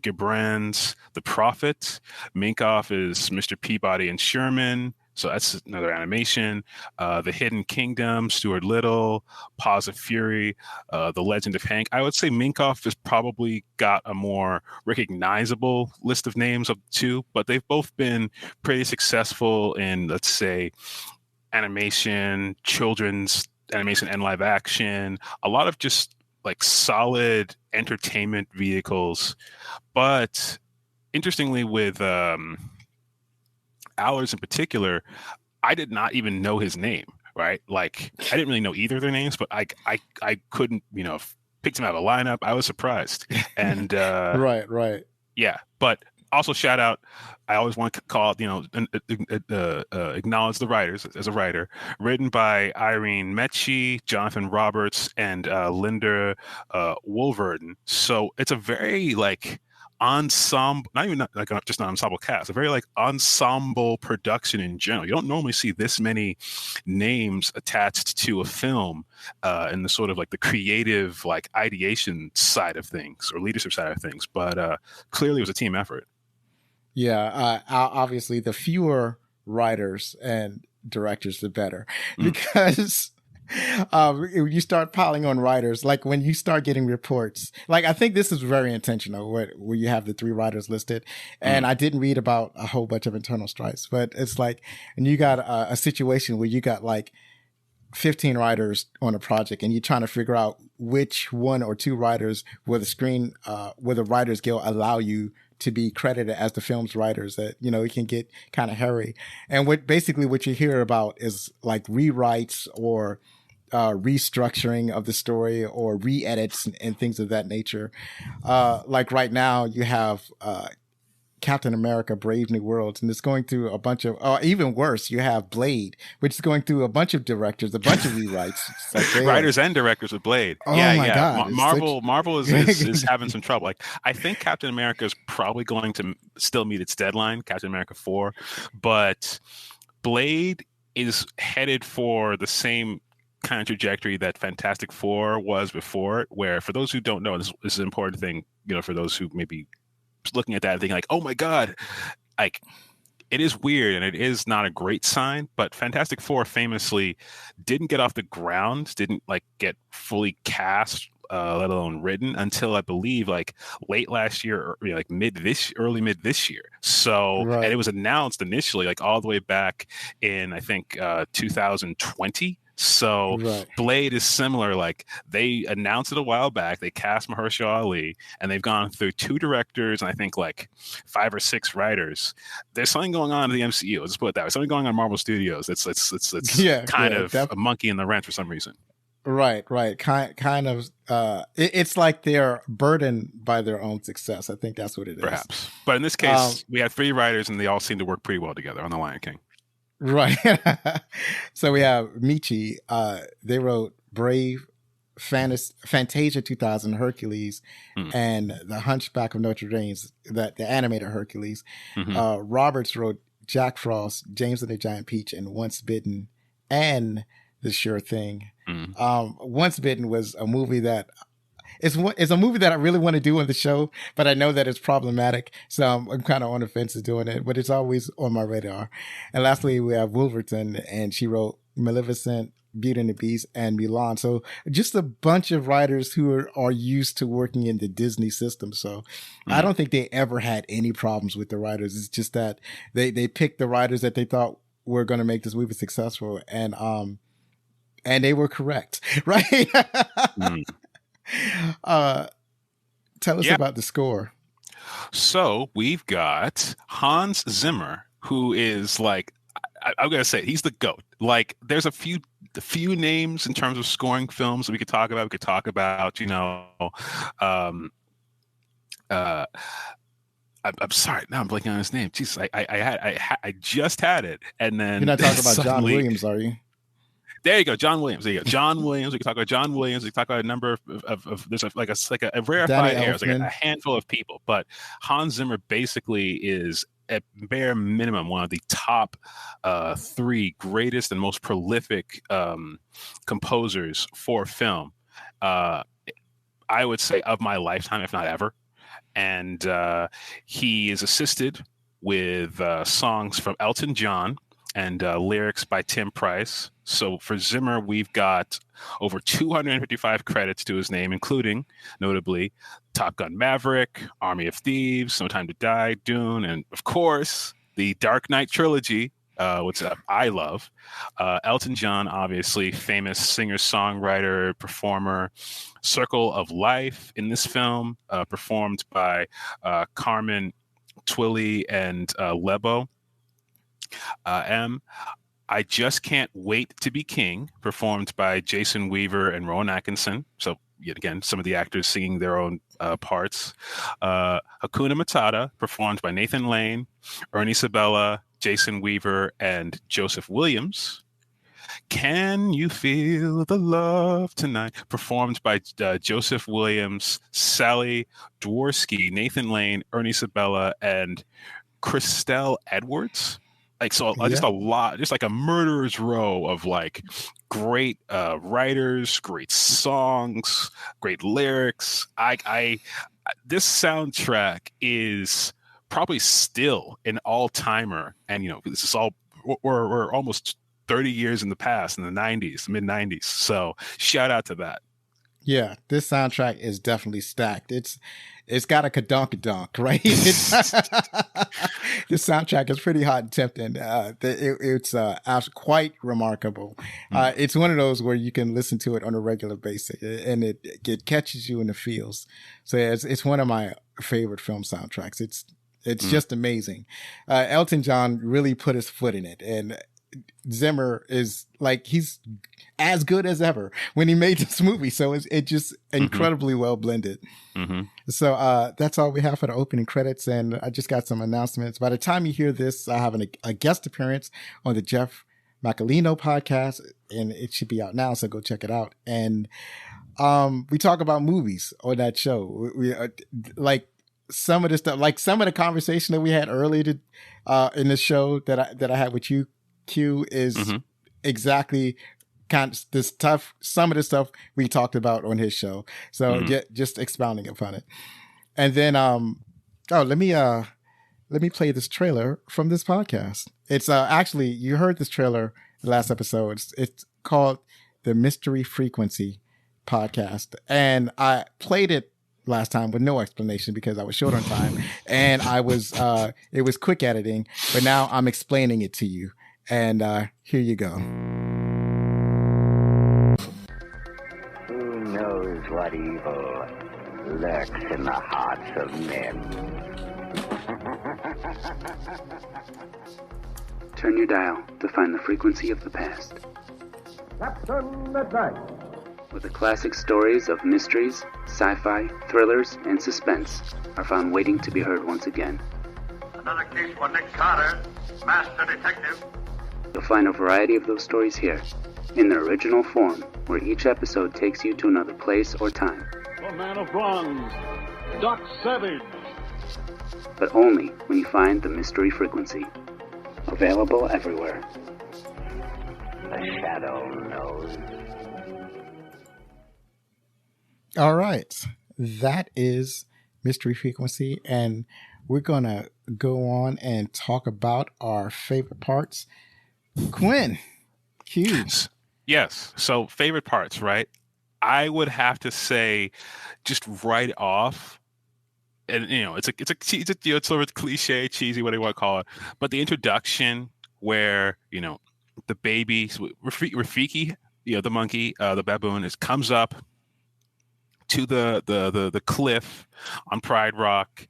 Gibran's The Prophet. Minkoff is Mr. Peabody and Sherman. So that's another animation. The Hidden Kingdom, Stuart Little, Paws of Fury, The Legend of Hank. I would say Minkoff has probably got a more recognizable list of names of the two, but they've both been pretty successful in, let's say, animation, children's animation and live action, a lot of just like solid entertainment vehicles. But interestingly, with Allers in particular, I did not even know his name, right? Like I didn't really know either of their names, but I couldn't, picked him out of a lineup. I was surprised. And Right. yeah, but also shout out. I always want to call, acknowledge the writers as a writer. Written by Irene Metschi, Jonathan Roberts, and Linda Wolverden. So it's a very like ensemble, not even like just an ensemble cast, a very like ensemble production in general. You don't normally see this many names attached to a film in the sort of like the creative like ideation side of things or leadership side of things. But clearly it was a team effort. Yeah, obviously, the fewer writers and directors, the better, because you start piling on writers. Like when you start getting reports, like I think this is very intentional, where you have the 3 writers listed, and I didn't read about a whole bunch of internal strikes, but it's like, and you got a situation where you got like 15 writers on a project, and you're trying to figure out which 1 or 2 writers will the Writers Guild allow you to be credited as the film's writers. That it can get kind of hairy. And what you hear about is like rewrites or restructuring of the story or re-edits and things of that nature. Like right now you have Captain America Brave New Worlds, and it's going through a bunch of, even worse, you have Blade, which is going through a bunch of directors, a bunch of rewrites. Like writers and directors with Blade. Oh my God. Marvel is having some trouble. Like I think Captain America is probably going to still meet its deadline, Captain America 4, but Blade is headed for the same kind of trajectory that Fantastic Four was before it, where for those who don't know, this is an important thing, for those who maybe looking at that and thinking like, oh my God, like it is weird and it is not a great sign, but Fantastic Four famously didn't get off the ground, didn't like get fully cast, let alone written until I believe like late last year or like early mid this year. So, Right. And it was announced initially like all the way back in, I think 2020. So Right. Blade is similar. Like they announced it a while back. They cast Mahershala Ali, and they've gone through 2 directors and I think like 5 or 6 writers. There's something going on in the MCU. Let's put it that way. Something going on in Marvel Studios. It's kind of a monkey in the wrench for some reason. Right. Kind of. It's like they're burdened by their own success. I think that's what it is. Perhaps, but in this case, we have 3 writers, and they all seem to work pretty well together on The Lion King. Right. So we have Michi. They wrote Brave, Fantasia 2000, Hercules, and The Hunchback of Notre Dame, the animated Hercules. Roberts wrote Jack Frost, James and the Giant Peach, and Once Bitten, and The Sure Thing. Once Bitten was a movie that it's a movie that I really want to do on the show, but I know that it's problematic, so I'm kind of on the fence of doing it, but it's always on my radar. And lastly, we have Wolverton, and she wrote Maleficent, Beauty and the Beast, and Mulan. So just a bunch of writers who are used to working in the Disney system. So I don't think they ever had any problems with the writers. It's just that they picked the writers that they thought were going to make this movie successful, and they were correct, right? Tell us about the score. So we've got Hans Zimmer, who is like, I'm gonna say he's the GOAT. Like, there's a few names in terms of scoring films that we could talk about. We could talk about, I'm sorry, now I'm blanking on his name. Jesus, I just had it, and then you're not talking about John Williams, are you? There you go, John Williams. There you go, John Williams. We can talk about John Williams. We can talk about a number of there's a rarefied air. It's like a handful of people, but Hans Zimmer basically is at bare minimum one of the top 3 greatest and most prolific composers for film. I would say of my lifetime, if not ever. And he is assisted with songs from Elton John and lyrics by Tim Price. So for Zimmer, we've got over 255 credits to his name, including, notably, Top Gun Maverick, Army of Thieves, No Time to Die, Dune, and, of course, the Dark Knight trilogy, which I love. Elton John, obviously, famous singer-songwriter, performer. Circle of Life in this film, performed by Carmen Twilly and Lebo M. I Just Can't Wait to Be King, performed by Jason Weaver and Rowan Atkinson. So, yet again, some of the actors singing their own parts. Hakuna Matata, performed by Nathan Lane, Ernie Sabella, Jason Weaver, and Joseph Williams. Can You Feel the Love Tonight, performed by Joseph Williams, Sally Dworsky, Nathan Lane, Ernie Sabella, and Christelle Edwards. Like, so just a lot, just like a murderer's row of like great writers, great songs, great lyrics. This soundtrack is probably still an all-timer, and this is all we're almost 30 years in the past, in the 90s, mid 90s. So shout out to that. Yeah, this soundtrack is definitely stacked. It's got a kadonk, right? This soundtrack is pretty hot and tempting. It's quite remarkable. It's one of those where you can listen to it on a regular basis, and it catches you in the feels. So it's one of my favorite film soundtracks. It's just amazing. Elton John really put his foot in it, and Zimmer is like, he's as good as ever when he made this movie. So it's just incredibly well blended. So that's all we have for the opening credits. And I just got some announcements. By the time you hear this, I have a guest appearance on the Jeff Macalino podcast, and it should be out now. So go check it out. And we talk about movies on that show. We like some of the stuff, like some of the conversation that we had earlier in the show that I had with you, Q, is exactly kind of this tough, some of the stuff we talked about on his show. So just expounding upon it. And then, let me play this trailer from this podcast. It's actually, you heard this trailer last episode. It's called the Mystery Frequency podcast. And I played it last time with no explanation because I was short on time, and it was quick editing, but now I'm explaining it to you. And here you go. Who knows what evil lurks in the hearts of men? Turn your dial to find the frequency of the past. Captain Midnight. Where the classic stories of mysteries, sci-fi, thrillers, and suspense are found waiting to be heard once again. Another case for Nick Carter, Master Detective. You'll find a variety of those stories here, in their original form, where each episode takes you to another place or time. The Man of Bronze, Doc Savage. But only when you find the Mystery Frequency. Available everywhere. The Shadow knows. All right. That is Mystery Frequency, and we're going to go on and talk about our favorite parts. Quinn, cues. Yes. So favorite parts, right? I would have to say, just right off, and it's sort of cliche, cheesy, whatever you want to call it, but the introduction where the baby Rafiki, the monkey, the baboon, comes up to the cliff on Pride Rock.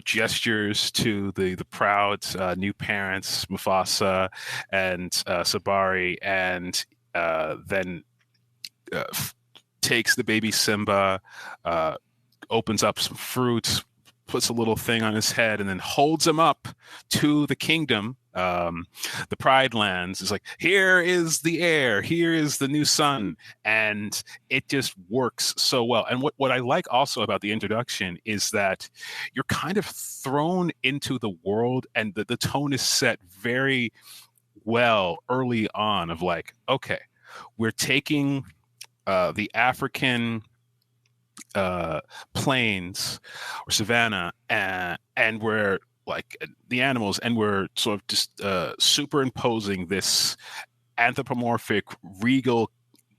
Gestures to the proud new parents, Mufasa and Sabari, and then takes the baby Simba, opens up some fruit, puts a little thing on his head, and then holds him up to the kingdom, the Pride Lands. Is like, here is the heir, here is the new son, and it just works so well. And what I like also about the introduction is that you're kind of thrown into the world, and the tone is set very well early on of like, okay, we're taking the African plains or savanna, and we're like the animals, and we're sort of just superimposing this anthropomorphic regal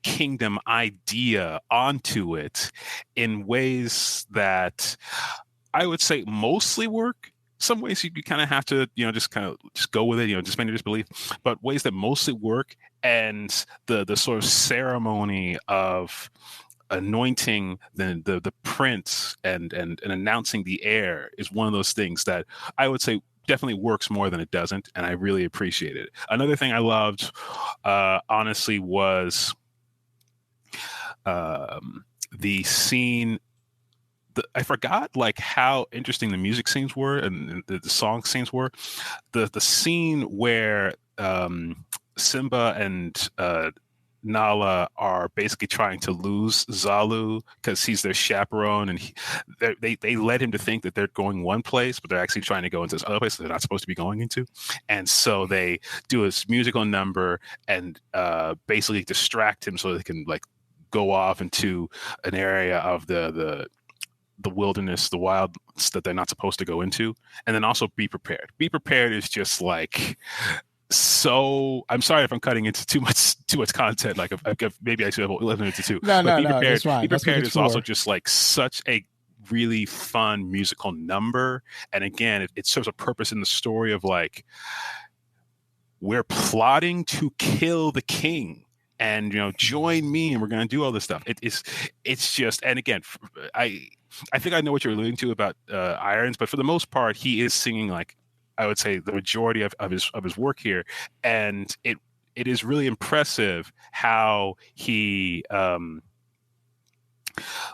kingdom idea onto it in ways that I would say mostly work. Some ways you kind of have to, just go with it, just suspend your disbelief, but ways that mostly work, and the sort of ceremony of anointing the prince and announcing the heir is one of those things that I would say definitely works more than it doesn't, and I really appreciate it. Another thing I loved, honestly, was the scene. I forgot like how interesting the music scenes were and the song scenes were. The scene where Simba and Nala are basically trying to lose Zalu because he's their chaperone, and they led him to think that they're going one place, but they're actually trying to go into this other place that they're not supposed to be going into. And so they do a musical number and basically distract him so they can like go off into an area of the wilderness, the wilds that they're not supposed to go into. And then also Be Prepared. Be Prepared is just like, so I'm sorry if I'm cutting into too much content. Like maybe I should have limited it to two. No, but no, that's fine. Be Prepared is also for. just like such a really fun musical number. And again, it serves a purpose in the story of like, we're plotting to kill the king. And join me, and we're going to do all this stuff. It's just, and again, I think I know what you're alluding to about Irons, but for the most part, he is singing like I would say the majority of his work here, and it is really impressive how he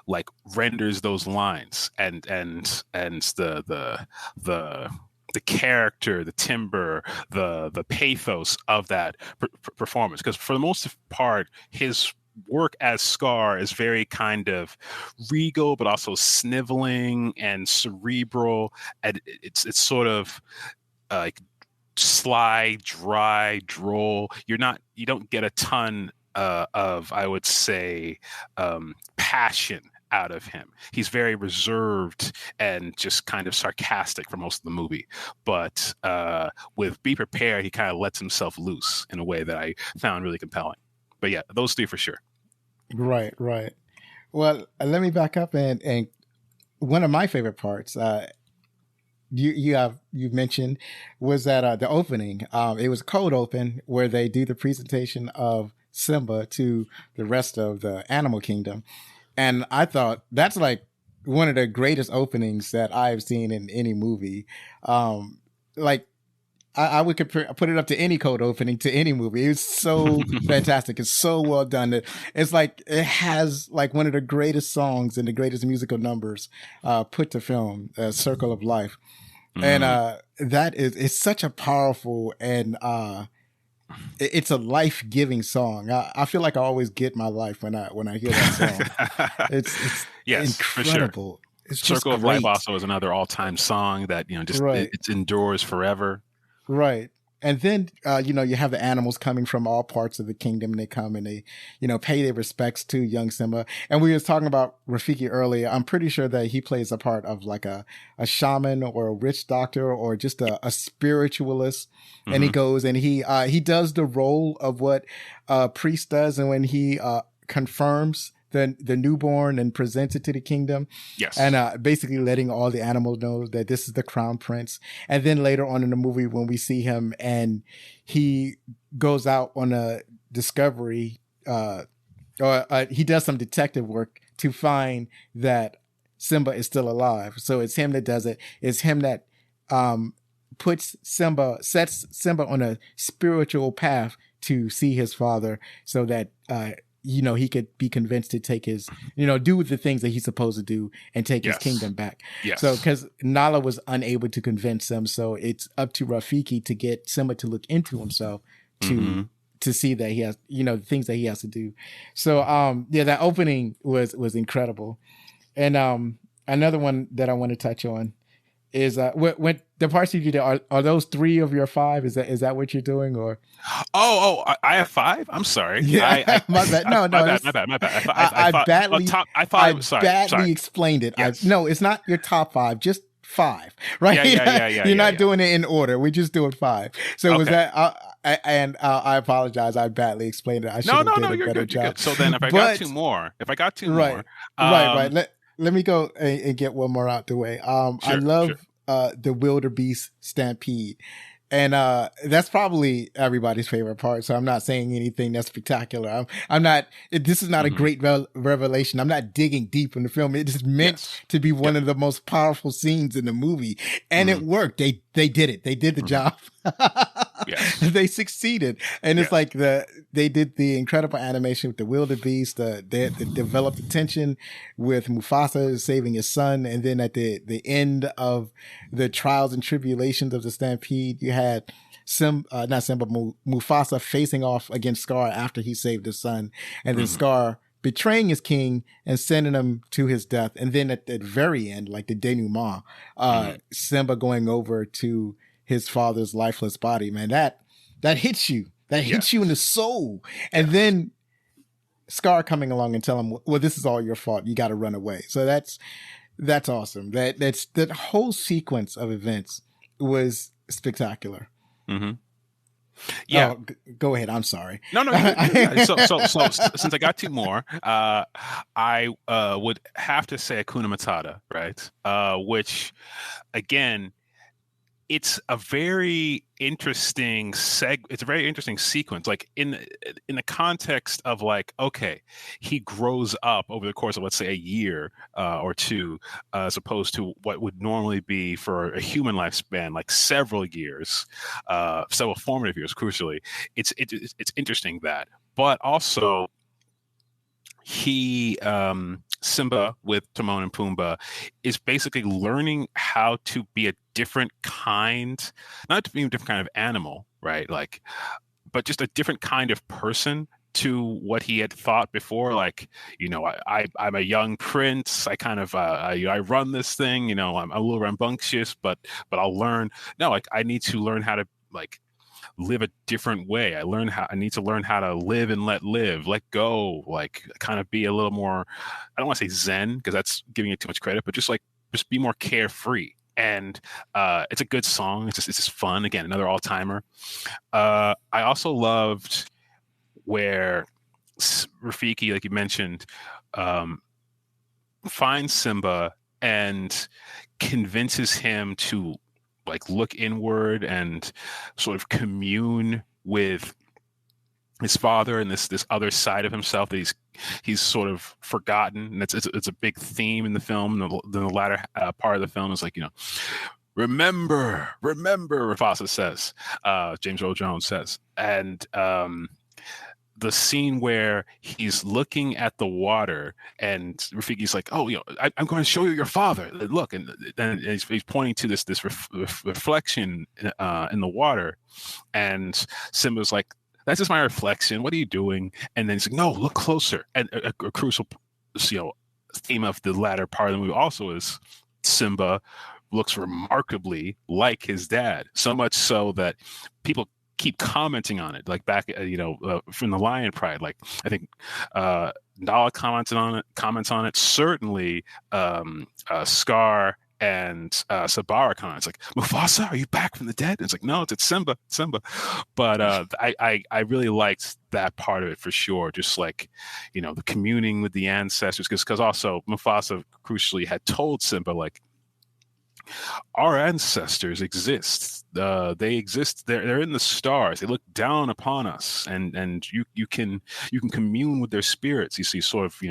like renders those lines and the character, the timbre, the pathos of that performance. Because for the most part, his work as Scar is very kind of regal, but also sniveling and cerebral. And it's sort of like sly, dry, droll. You don't get a ton of, I would say, passion out of him. He's very reserved and just kind of sarcastic for most of the movie. But with Be Prepared, he kind of lets himself loose in a way that I found really compelling. But yeah, those three for sure. Right. Well, let me back up and one of my favorite parts you've mentioned was that the opening. It was a cold open where they do the presentation of Simba to the rest of the animal kingdom. And I thought that's like one of the greatest openings that I've seen in any movie. Like I would put it up to any cold opening to any movie. It's so fantastic. It's so well done. It's like it has like one of the greatest songs and the greatest musical numbers put to film, Circle of Life. Mm-hmm. And it's such a powerful and it's a life-giving song. I feel like I always get my life when I hear that song. It's yes, incredible. For sure. It's Circle of Life also is another all-time song that it endures forever. Right. And then, you have the animals coming from all parts of the kingdom, and they come and they, pay their respects to young Simba. And we was talking about Rafiki earlier. I'm pretty sure that he plays a part of like a shaman or a witch doctor or just a spiritualist. Mm-hmm. And he goes and he does the role of what a priest does. And when he confirms the newborn and presents it to the kingdom. Yes. And basically letting all the animals know that this is the crown prince. And then later on in the movie, when we see him and he goes out on a discovery, or he does some detective work to find that Simba is still alive. So it's him that does it. It's him that sets Simba on a spiritual path to see his father so that he could be convinced to take his, do the things that he's supposed to do and take his kingdom back. Yes. So, because Nala was unable to convince him, so it's up to Rafiki to get Simba to look into himself to see that he has, the things that he has to do. So, that opening was incredible. And another one that I want to touch on is when the parts you did are those 3 of your 5? Is that what you're doing or? I have 5. I'm sorry. Yeah, my bad. No, my bad. I badly explained it. Yes. No, it's not your top 5, just 5. Right? Yeah. You're not doing it in order. We're just doing 5. So was that? I apologize. I badly explained it. I should have done a better job. Good. So then, if I got two more, right. Let me go and get one more out the way. I love the wildebeest stampede. And that's probably everybody's favorite part. So I'm not saying anything that's spectacular. I'm not. This is not a great revelation. I'm not digging deep in the film. It is meant to be one of the most powerful scenes in the movie, and it worked. They did it. They did the job. They succeeded, and it's like they did the incredible animation with the wildebeest. They developed the tension with Mufasa saving his son, and then at the end of the trials and tribulations of the stampede, you had Mufasa facing off against Scar after he saved his son, and then Scar betraying his king and sending him to his death, and then at the very end, like the denouement, Simba going over to his father's lifeless body. Man, that hits you. That hits you in the soul. And then Scar coming along and telling him, well, this is all your fault. You got to run away. So that's awesome. That whole sequence of events was spectacular. Yeah. Oh, go ahead. I'm sorry. No. So since I got two more, I would have to say Hakuna Matata, right? Which, again, it's a very interesting it's a very interesting sequence, like in the context of like, okay, he grows up over the course of, let's say, a year or two, as opposed to what would normally be for a human lifespan, like several years, several formative years, crucially. It's interesting that, but also he Simba with Timon and Pumbaa is basically learning how to be a different kind, not to be a different kind of animal, right? Like, but just a different kind of person to what he had thought before. Like, I'm a young prince. I kind of I run this thing. I'm a little rambunctious, but I'll learn. No, like I need to learn how to like live a different way. I need to learn how to live and let go, like kind of be a little more, I don't want to say zen because that's giving it too much credit, but just be more carefree. And it's a good song. It's just fun. Again, another all-timer. I also loved where Rafiki, like you mentioned, finds Simba and convinces him to like look inward and sort of commune with his father and this other side of himself that he's sort of forgotten. And it's a big theme in the film. The latter part of the film is like, remember, Mufasa says, James Earl Jones says. And the scene where he's looking at the water and Rafiki's like, oh, I'm going to show you your father. Look, and then he's pointing to this reflection in the water, and Simba's like, that's just my reflection. What are you doing? And then he's like, no, look closer. And a crucial, theme of the latter part of the movie also is Simba looks remarkably like his dad, so much so that people keep commenting on it, like back from the Lion Pride. Like I think Nala comments on it. Certainly Scar and Sabara comments like, Mufasa, are you back from the dead? And it's like, no, it's Simba. But I really liked that part of it for sure. Just like, the communing with the ancestors, because also Mufasa crucially had told Simba, like, our ancestors exist. They exist. They're in the stars. They look down upon us, and you can commune with their spirits. You see, sort of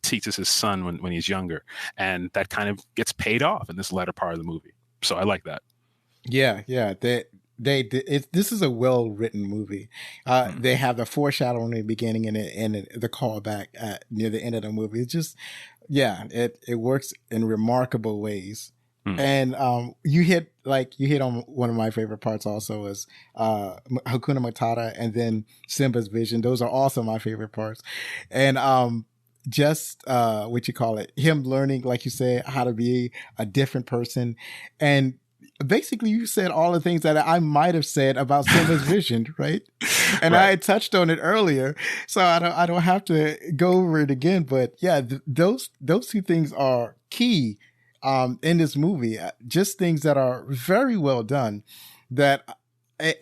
teaches his son when he's younger, and that kind of gets paid off in this latter part of the movie. So I like that. Yeah. This is a well written movie. They have the foreshadowing in the beginning and the callback near the end of the movie. It's just, it works in remarkable ways. And you hit on one of my favorite parts also is Hakuna Matata and then Simba's vision. Those are also my favorite parts. And just him learning, like you said, how to be a different person. And basically you said all the things that I might have said about Simba's vision, right? And right. I had touched on it earlier, so I don't have to go over it again. But yeah, those two things are key in this movie. Just things that are very well done.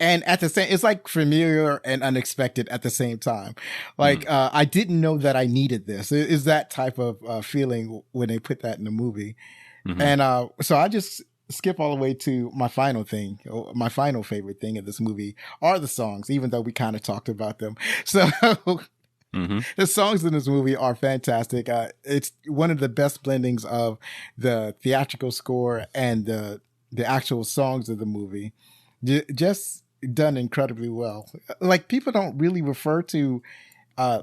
And at the same, it's like familiar and unexpected at the same time. Like I didn't know that I needed this. It is that type of feeling when they put that in the movie. And so skip all the way to my final thing. My final favorite thing of this movie are the songs, even though we kind of talked about them. So the songs in this movie are fantastic. It's one of the best blendings of the theatrical score and the actual songs of the movie. Just done incredibly well. Like, people don't really refer to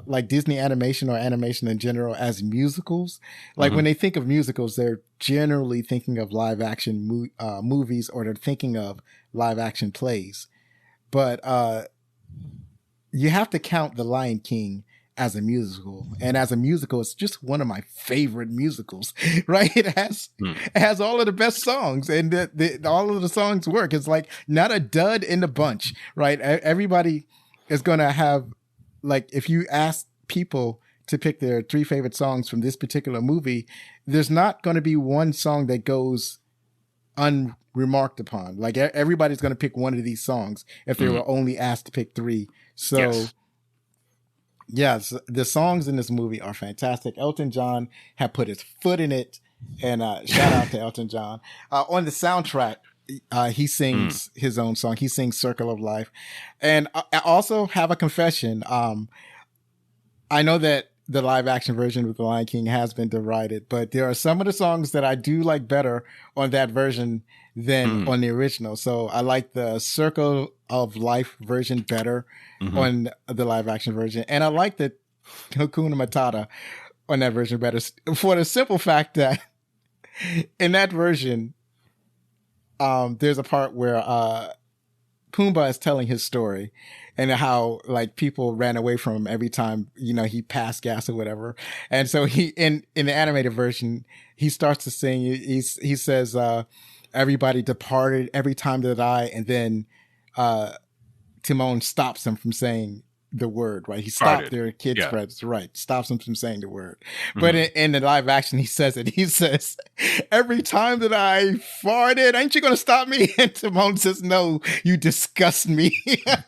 like Disney animation or animation in general as musicals. Like when they think of musicals, they're generally thinking of live action movies, or they're thinking of live action plays. But you have to count The Lion King as a musical, and as a musical, it's just one of my favorite musicals. Right? It has all of the best songs, and all of the songs work. It's like not a dud in the bunch. Right? Everybody is going to have, like, if you ask people to pick their 3 favorite songs from this particular movie, there's not going to be one song that goes unremarked upon. Like, everybody's going to pick one of these songs if they were only asked to pick 3. So, yes, the songs in this movie are fantastic. Elton John had put his foot in it, and shout out to Elton John. On the soundtrack, he sings his own song. He sings Circle of Life. And I also have a confession. I know that the live action version of The Lion King has been derided, but there are some of the songs that I do like better on that version than on the original. So I like the Circle of Life version better on the live action version. And I like the Hakuna Matata on that version better, for the simple fact that in that version, there's a part where Pumbaa is telling his story and how, like, people ran away from him every time, you know, he passed gas or whatever. And so he, in the animated version, he starts to sing. He says, everybody departed every time that and then Timon stops him from saying the word, right? He stopped their kids' friends, right? Stops him from saying the word. But in the live action, he says it. He says, every time that I farted, ain't you going to stop me? And Timon says, no, you disgust me. Yeah.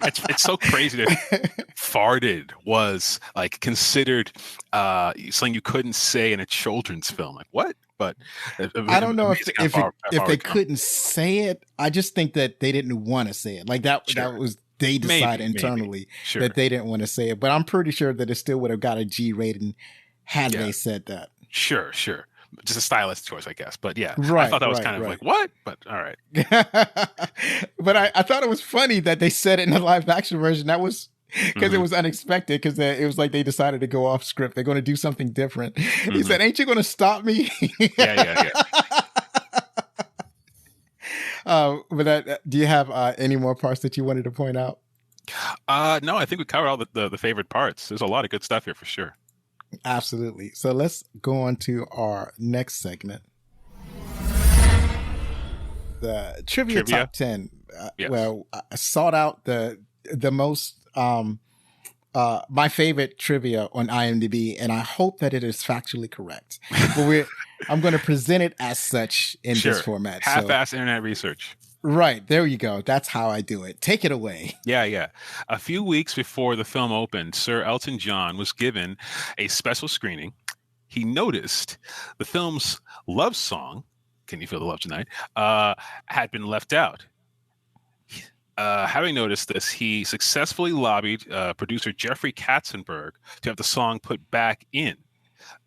It's so crazy that farted was, like, considered something you couldn't say in a children's film. Like, what? But I don't know if they couldn't say it. I just think that they didn't want to say it. Like, that was, they decided internally that they didn't want to say it. But I'm pretty sure that it still would have got a G rating had they said that. Sure. Just a stylist choice, I guess. But yeah, I thought that was kind of like, what? But all right. But I thought it was funny that they said it in the live action version. That was because it was unexpected, because it was like they decided to go off script. They're going to do something different. He said, ain't you going to stop me? Yeah. But do you have any more parts that you wanted to point out? No, I think we covered all the favorite parts. There's a lot of good stuff here for sure. Absolutely. So let's go on to our next segment. The trivia top 10. Well, I sought out the most my favorite trivia on IMDb, and I hope that it is factually correct. But I'm going to present it as such in this format. Half-ass internet research. Right. There you go. That's how I do it. Take it away. Yeah. A few weeks before the film opened, Sir Elton John was given a special screening. He noticed the film's love song, Can You Feel the Love Tonight, had been left out. Having noticed this, he successfully lobbied producer Jeffrey Katzenberg to have the song put back in.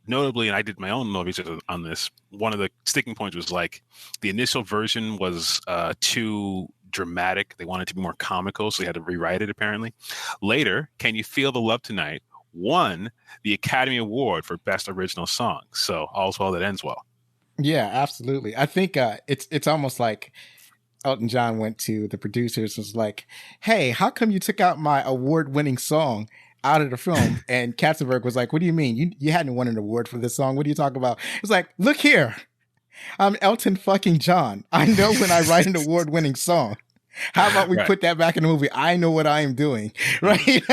Notably, and I did my own research on this, one of the sticking points was, like, the initial version was too dramatic. They wanted it to be more comical, so they had to rewrite it, apparently. Later, Can You Feel the Love Tonight won the Academy Award for Best Original Song. So all's well that ends well. Yeah, absolutely. I think it's almost like Elton John went to the producers and was like, hey, how come you took out my award-winning song out of the film? And Katzenberg was like, what do you mean? You hadn't won an award for this song. What are you talking about? It's like, look here. I'm Elton fucking John. I know when I write an award-winning song. How about we put that back in the movie? I know what I am doing. Right?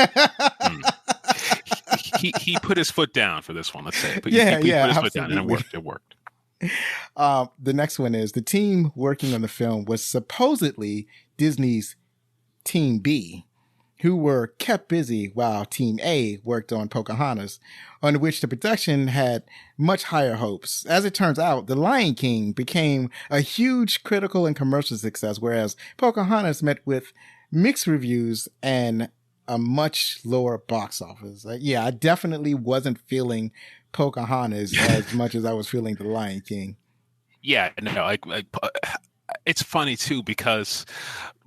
He put his foot down for this one, let's say. He put his foot down, and it worked. The next one is the team working on the film was supposedly Disney's Team B. who were kept busy while Team A worked on Pocahontas, on which the production had much higher hopes. As it turns out, The Lion King became a huge critical and commercial success, whereas Pocahontas met with mixed reviews and a much lower box office. Yeah, I definitely wasn't feeling Pocahontas as much as I was feeling The Lion King. Yeah, no, it's funny too because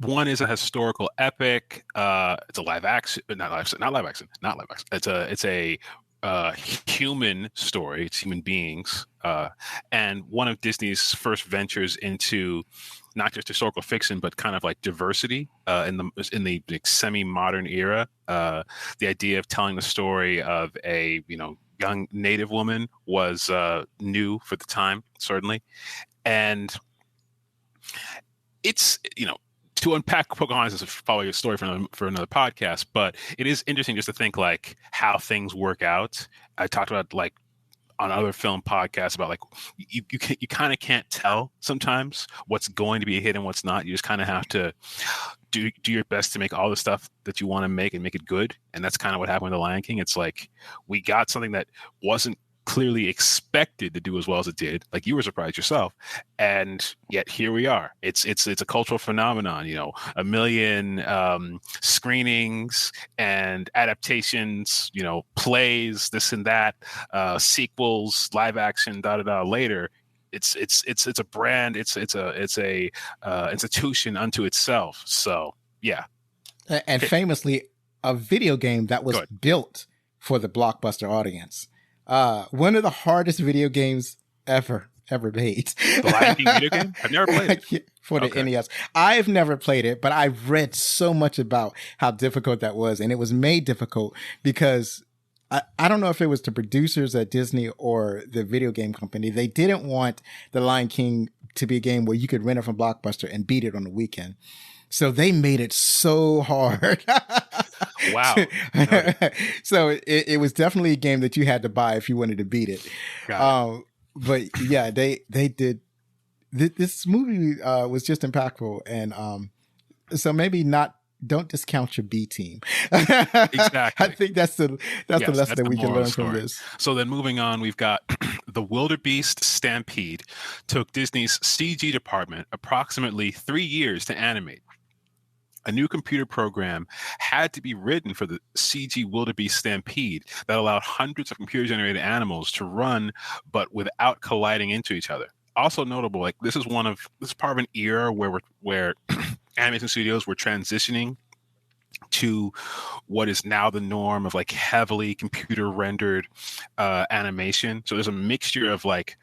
one is a historical epic. It's a live action, not live action. It's a human story. It's human beings, and one of Disney's first ventures into not just historical fiction, but kind of like diversity in the semi-modern era. The idea of telling the story of a young Native woman was new for the time, certainly, and it's to unpack Pocahontas is probably a story for another podcast, but it is interesting just to think like how things work out. I talked about like on other film podcasts about like you kind of can't tell sometimes what's going to be a hit and what's not. You just kind of have to do your best to make all the stuff that you want to make and make it good. And that's kind of what happened with The Lion King. It's like we got something that wasn't clearly expected to do as well as it did. Like you were surprised yourself, and yet here we are. It's a cultural phenomenon. A million screenings and adaptations. Plays, this and that, sequels, live action, later. It's a brand. It's a institution unto itself. So yeah, and famously, a video game that was built for the blockbuster audience. One of the hardest video games ever made. The Lion King video game? I've never played it. For the NES. I've never played it, but I've read so much about how difficult that was. And it was made difficult because I don't know if it was the producers at Disney or the video game company. They didn't want The Lion King to be a game where you could rent it from Blockbuster and beat it on the weekend. So they made it so hard. Wow. So it was definitely a game that you had to buy if you wanted to beat it. But yeah, they did. This movie was just impactful. And so maybe don't discount your B team. Exactly. I think that's the lesson that we can learn from this. So then moving on, we've got The Wildebeest Stampede took Disney's CG department approximately 3 years to animate. A new computer program had to be written for the CG Wildebeest Stampede that allowed hundreds of computer-generated animals to run, but without colliding into each other. Also notable, like this is part of an era where animation studios were transitioning to what is now the norm of like heavily computer rendered animation. So there's a mixture of like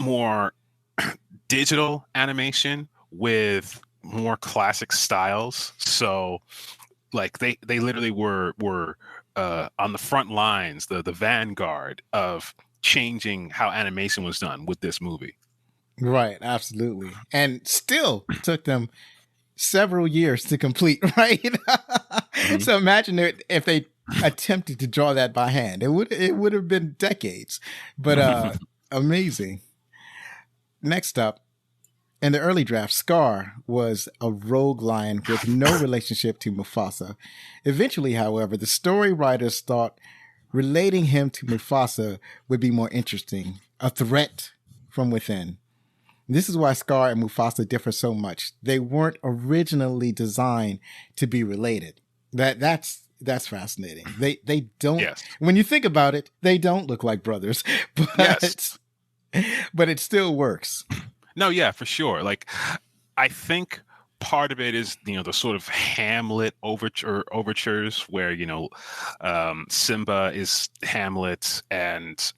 more digital animation with more classic styles. So like they literally were on the front lines, the vanguard of changing how animation was done with this movie. Right, absolutely. And still took them several years to complete, right? Mm-hmm. So imagine if they attempted to draw that by hand. It would have been decades. But amazing. Next up, in the early draft, Scar was a rogue lion with no relationship to Mufasa. Eventually, however, the story writers thought relating him to Mufasa would be more interesting, a threat from within. This is why Scar and Mufasa differ so much. They weren't originally designed to be related. That's fascinating. They don't. Yes. When you think about it, they don't look like brothers, but it still works. No, yeah, for sure. Like, I think part of it is, the sort of Hamlet overtures where, Simba is Hamlet and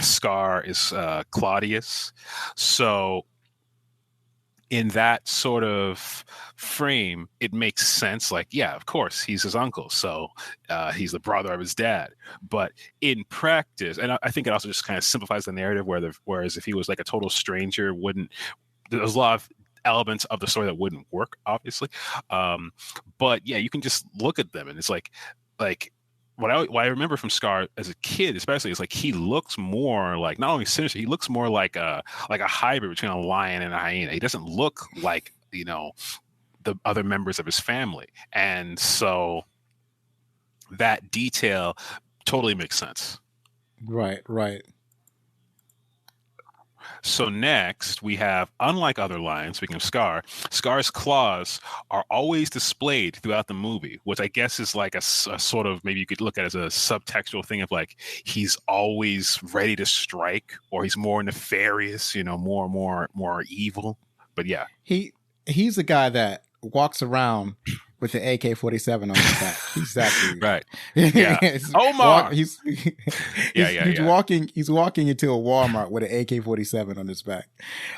Scar is Claudius. So in that sort of frame, it makes sense. Like, yeah, of course, he's his uncle. So he's the brother of his dad. But in practice, and I think it also just kind of simplifies the narrative whereas if he was like a total stranger, there's a lot of elements of the story that wouldn't work, obviously. But yeah, you can just look at them and it's like what I remember from Scar as a kid, especially, is like he looks more like not only sinister, he looks more like a hybrid between a lion and a hyena. He doesn't look like the other members of his family. And so that detail totally makes sense. Right. So next we have, unlike other lions, speaking of Scar, Scar's claws are always displayed throughout the movie, which I guess is like a sort of, maybe you could look at as a subtextual thing of like, he's always ready to strike, or he's more nefarious, more evil. But yeah. He's a guy that walks around with the AK-47 on his back. He's that dude. Right. Yeah. Omar. He's walking into a Walmart with an AK-47 on his back.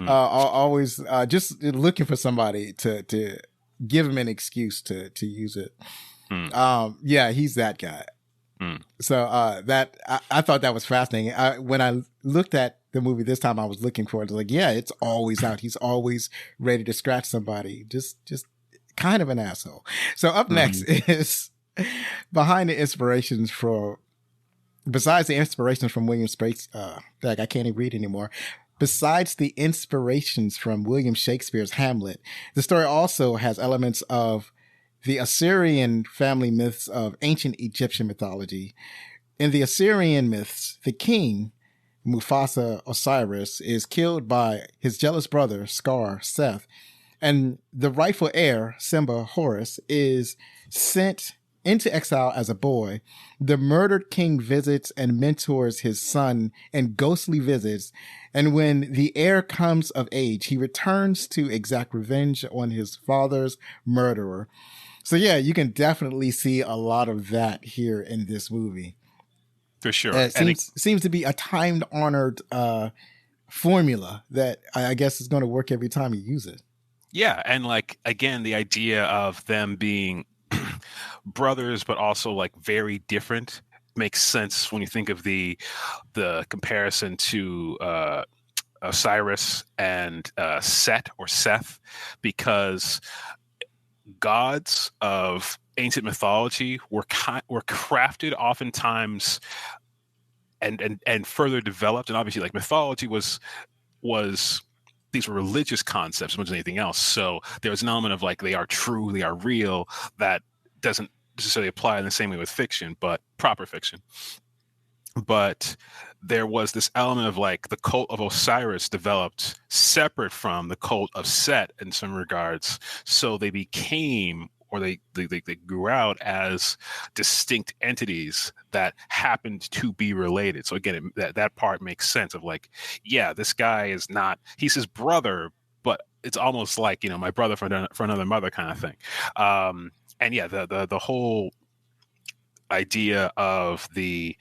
Always just looking for somebody to give him an excuse to use it. Yeah, he's that guy. So that I thought that was fascinating. When I looked at the movie this time, I was looking for it. I was like, yeah, it's always out. He's always ready to scratch somebody. Just kind of an asshole. So up next is behind the inspirations besides the inspirations from William Shakespeare's, I can't even read anymore. Besides the inspirations from William Shakespeare's Hamlet, the story also has elements of the Assyrian family myths of ancient Egyptian mythology. In the Assyrian myths, the king, Mufasa Osiris, is killed by his jealous brother, Scar, Seth, and the rightful heir, Simba, Horus, is sent into exile as a boy. The murdered king visits and mentors his son in ghostly visits, and when the heir comes of age, he returns to exact revenge on his father's murderer. So yeah, you can definitely see a lot of that here in this movie. For sure. It seems to be a time-honored formula that I guess is going to work every time you use it. Yeah, and like, again, the idea of them being brothers, but also like very different, makes sense when you think of the comparison to Osiris and Set or Seth, because gods of ancient mythology were crafted oftentimes and further developed, and obviously like mythology was these were religious concepts more than anything else. So there's an element of like, they are true, they are real, that doesn't necessarily apply in the same way with fiction, but proper fiction. But there was this element of like, the cult of Osiris developed separate from the cult of Set in some regards. So they became, or they grew out as distinct entities that happened to be related. So again, that part makes sense of like, yeah, this guy is not, he's his brother, but it's almost like, my brother for another mother kind of thing. And yeah, the whole idea of the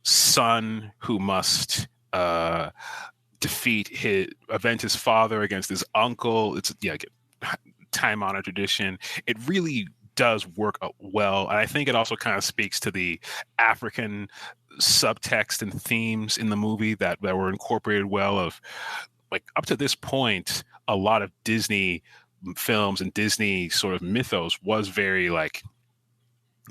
son who must avenge his father against his uncle. It's time-honored tradition. It really does work well, and I think it also kind of speaks to the African subtext and themes in the movie that were incorporated well. Of like, up to this point, a lot of Disney films and Disney sort of mythos was very like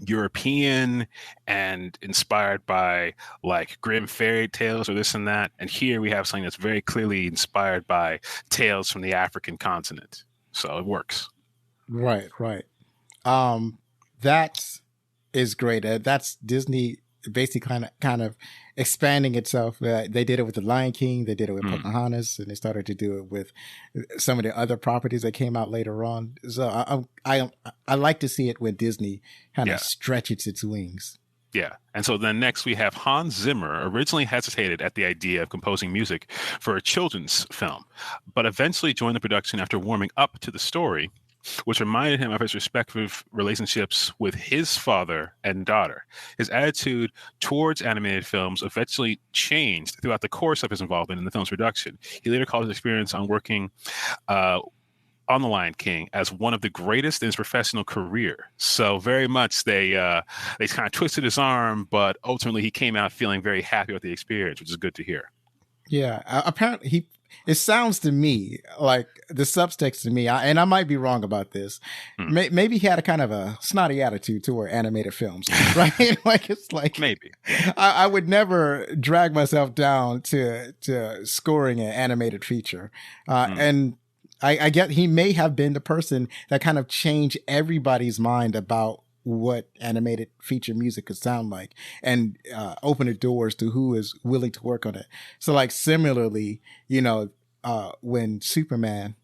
European and inspired by like Grimm fairy tales or this and that, and here we have something that's very clearly inspired by tales from the African continent. So it works. Right. That is great. That's Disney basically kind of expanding itself. They did it with The Lion King. They did it with Pocahontas, and they started to do it with some of the other properties that came out later on. So I like to see it when Disney kind of stretches its wings. Yeah. And so then next we have Hans Zimmer originally hesitated at the idea of composing music for a children's film, but eventually joined the production after warming up to the story, which reminded him of his respective relationships with his father and daughter. His attitude towards animated films eventually changed throughout the course of his involvement in the film's production. He later called his experience on working on The Lion King as one of the greatest in his professional career. So very much they kind of twisted his arm, but ultimately he came out feeling very happy with the experience, which is good to hear. Yeah, apparently it sounds to me like the subtext to me, and I might be wrong about this. Maybe he had a kind of a snotty attitude toward animated films, right? Like, it's like, maybe I would never drag myself down to scoring an animated feature, and I get he may have been the person that kind of changed everybody's mind about what animated feature music could sound like, and open the doors to who is willing to work on it. So like similarly, when Superman,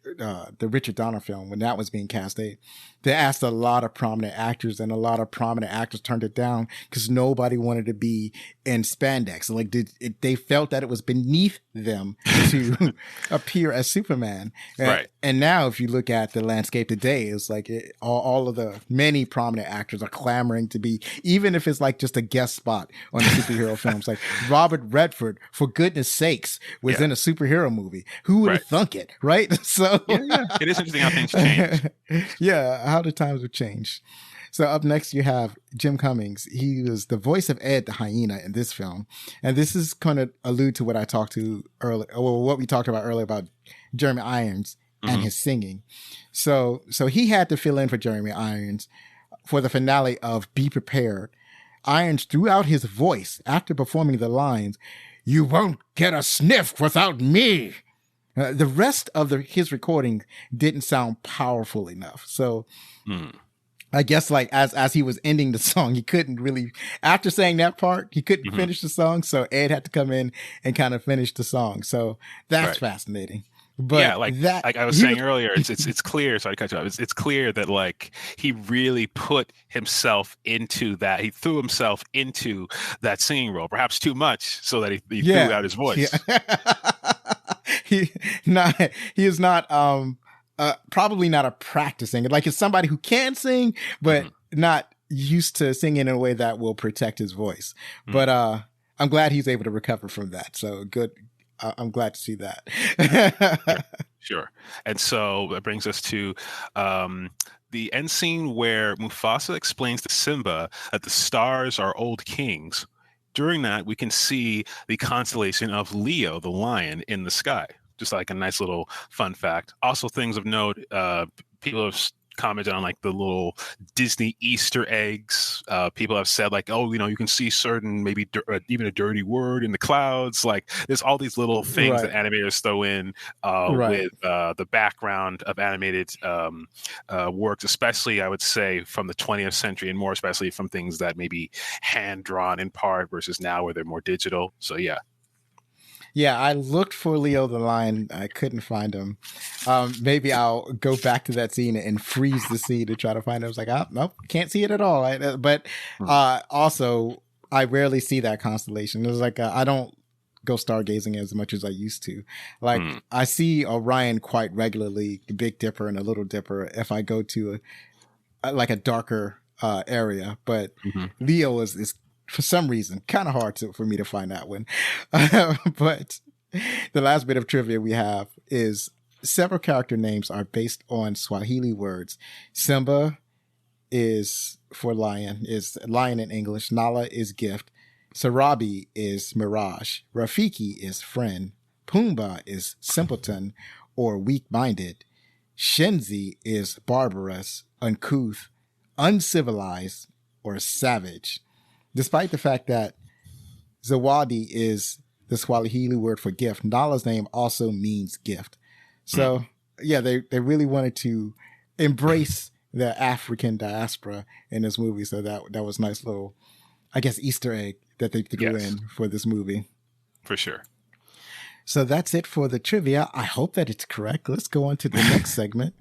the Richard Donner film, when that was being cast, they asked a lot of prominent actors, and a lot of prominent actors turned it down because nobody wanted to be in spandex. Like they felt that it was beneath them to appear as Superman. Right. And now if you look at the landscape today, it's like all of the many prominent actors are clamoring to be, even if it's like just a guest spot on the superhero films. Like Robert Redford, for goodness sakes, was in a superhero movie. Who would have thunk it, right? So yeah. It is interesting how things change. Yeah, how the times have changed. So up next you have Jim Cummings. He was the voice of Ed the hyena in this film. And this is going to allude to what I talked to earlier, or what we talked about earlier about Jeremy Irons and his singing. So he had to fill in for Jeremy Irons for the finale of Be Prepared. Irons threw out his voice after performing the lines, "You won't get a sniff without me." The rest of his recording didn't sound powerful enough. So I guess like as he was ending the song, he couldn't really, after saying that part, he couldn't finish the song. So Ed had to come in and kind of finish the song. So that's fascinating. But yeah, like I was saying earlier, it's clear. Sorry to cut you off. It's clear that like he really put himself into that. He threw himself into that singing role, perhaps too much, so that he threw out his voice. Yeah. he is not probably not a practicing. Like it's somebody who can sing, but not used to singing in a way that will protect his voice. But I'm glad he's able to recover from that. So good. I'm glad to see that. Sure. And so that brings us to the end scene where Mufasa explains to Simba that the stars are old kings. During that, we can see the constellation of Leo, the lion, in the sky. Just like a nice little fun fact. Also, things of note, people have commented on like the little Disney Easter eggs. People have said like, oh, you can see certain, maybe even a dirty word in the clouds. Like there's all these little things that animators throw in with the background of animated works, especially I would say from the 20th century, and more especially from things that may be hand drawn in part versus now where they're more digital. So yeah. Yeah, I looked for Leo the lion. I couldn't find him. Maybe I'll go back to that scene and freeze the scene to try to find him. I was like, oh, nope, can't see it at all. But also, I rarely see that constellation. It was like, I don't go stargazing as much as I used to. Like, I see Orion quite regularly, the Big Dipper and the Little Dipper, if I go to a darker area. But Leo is for some reason kind of hard for me to find that one. But the last bit of trivia we have is several character names are based on Swahili words. Simba is for lion, is lion in English. Nala is gift. Sarabi is mirage. Rafiki is friend. Pumbaa is simpleton or weak-minded. Shenzi is barbarous, uncouth, uncivilized, or savage. Despite the fact that Zawadi is the Swahili word for gift, Nala's name also means gift. So, yeah, they really wanted to embrace the African diaspora in this movie. So that was a nice little, I guess, Easter egg that they threw in for this movie. For sure. So that's it for the trivia. I hope that it's correct. Let's go on to the next segment.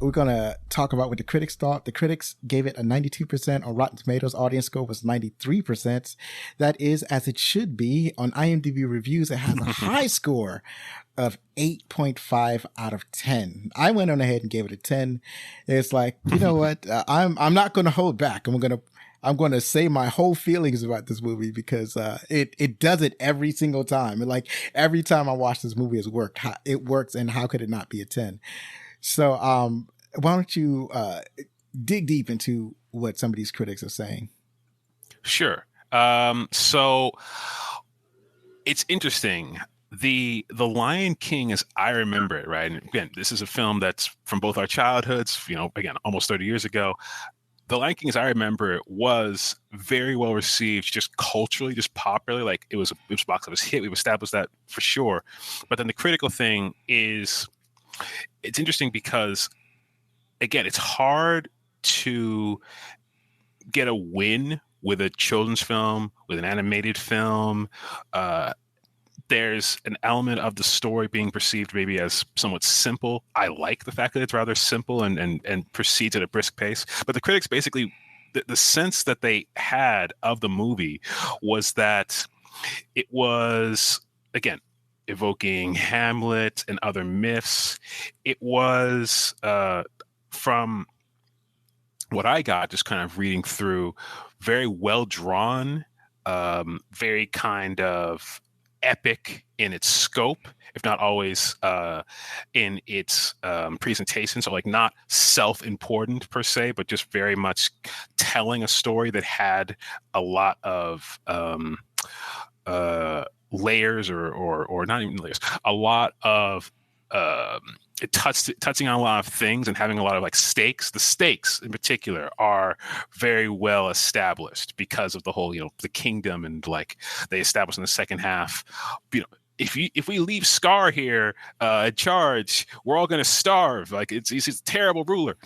We're going to talk about what the critics thought. The critics gave it a 92% on Rotten Tomatoes. Audience score was 93%. That is as it should be. On IMDb reviews, it has a high score of 8.5 out of 10. I went on ahead and gave it a 10. It's like, you know what? I'm not going to hold back. I'm going to say my whole feelings about this movie because it does it every single time. And like every time I watch this movie, it works, and how could it not be a 10? So why don't you dig deep into what some of these critics are saying? Sure. So it's interesting. The Lion King, as I remember it, right? And again, this is a film that's from both our childhoods, again, almost 30 years ago. The Lion King, as I remember it, was very well received, just culturally, just popularly. Like it was a box office hit. We've established that for sure. But then the critical thing is, it's interesting because, again, it's hard to get a win with a children's film, with an animated film. There's an element of the story being perceived maybe as somewhat simple. I like the fact that it's rather simple and proceeds at a brisk pace. But the critics basically, the sense that they had of the movie was that it was, again, evoking Hamlet and other myths. It was, from what I got, just kind of reading through, very well drawn, very kind of epic in its scope, if not always in its presentation. So like not self-important per se, but just very much telling a story that had a lot of layers or not even layers, a lot of touching on a lot of things and having a lot of like stakes. The stakes in particular are very well established because of the whole, the kingdom, and like they established in the second half, if we leave Scar here in charge, we're all going to starve. Like he's a terrible ruler.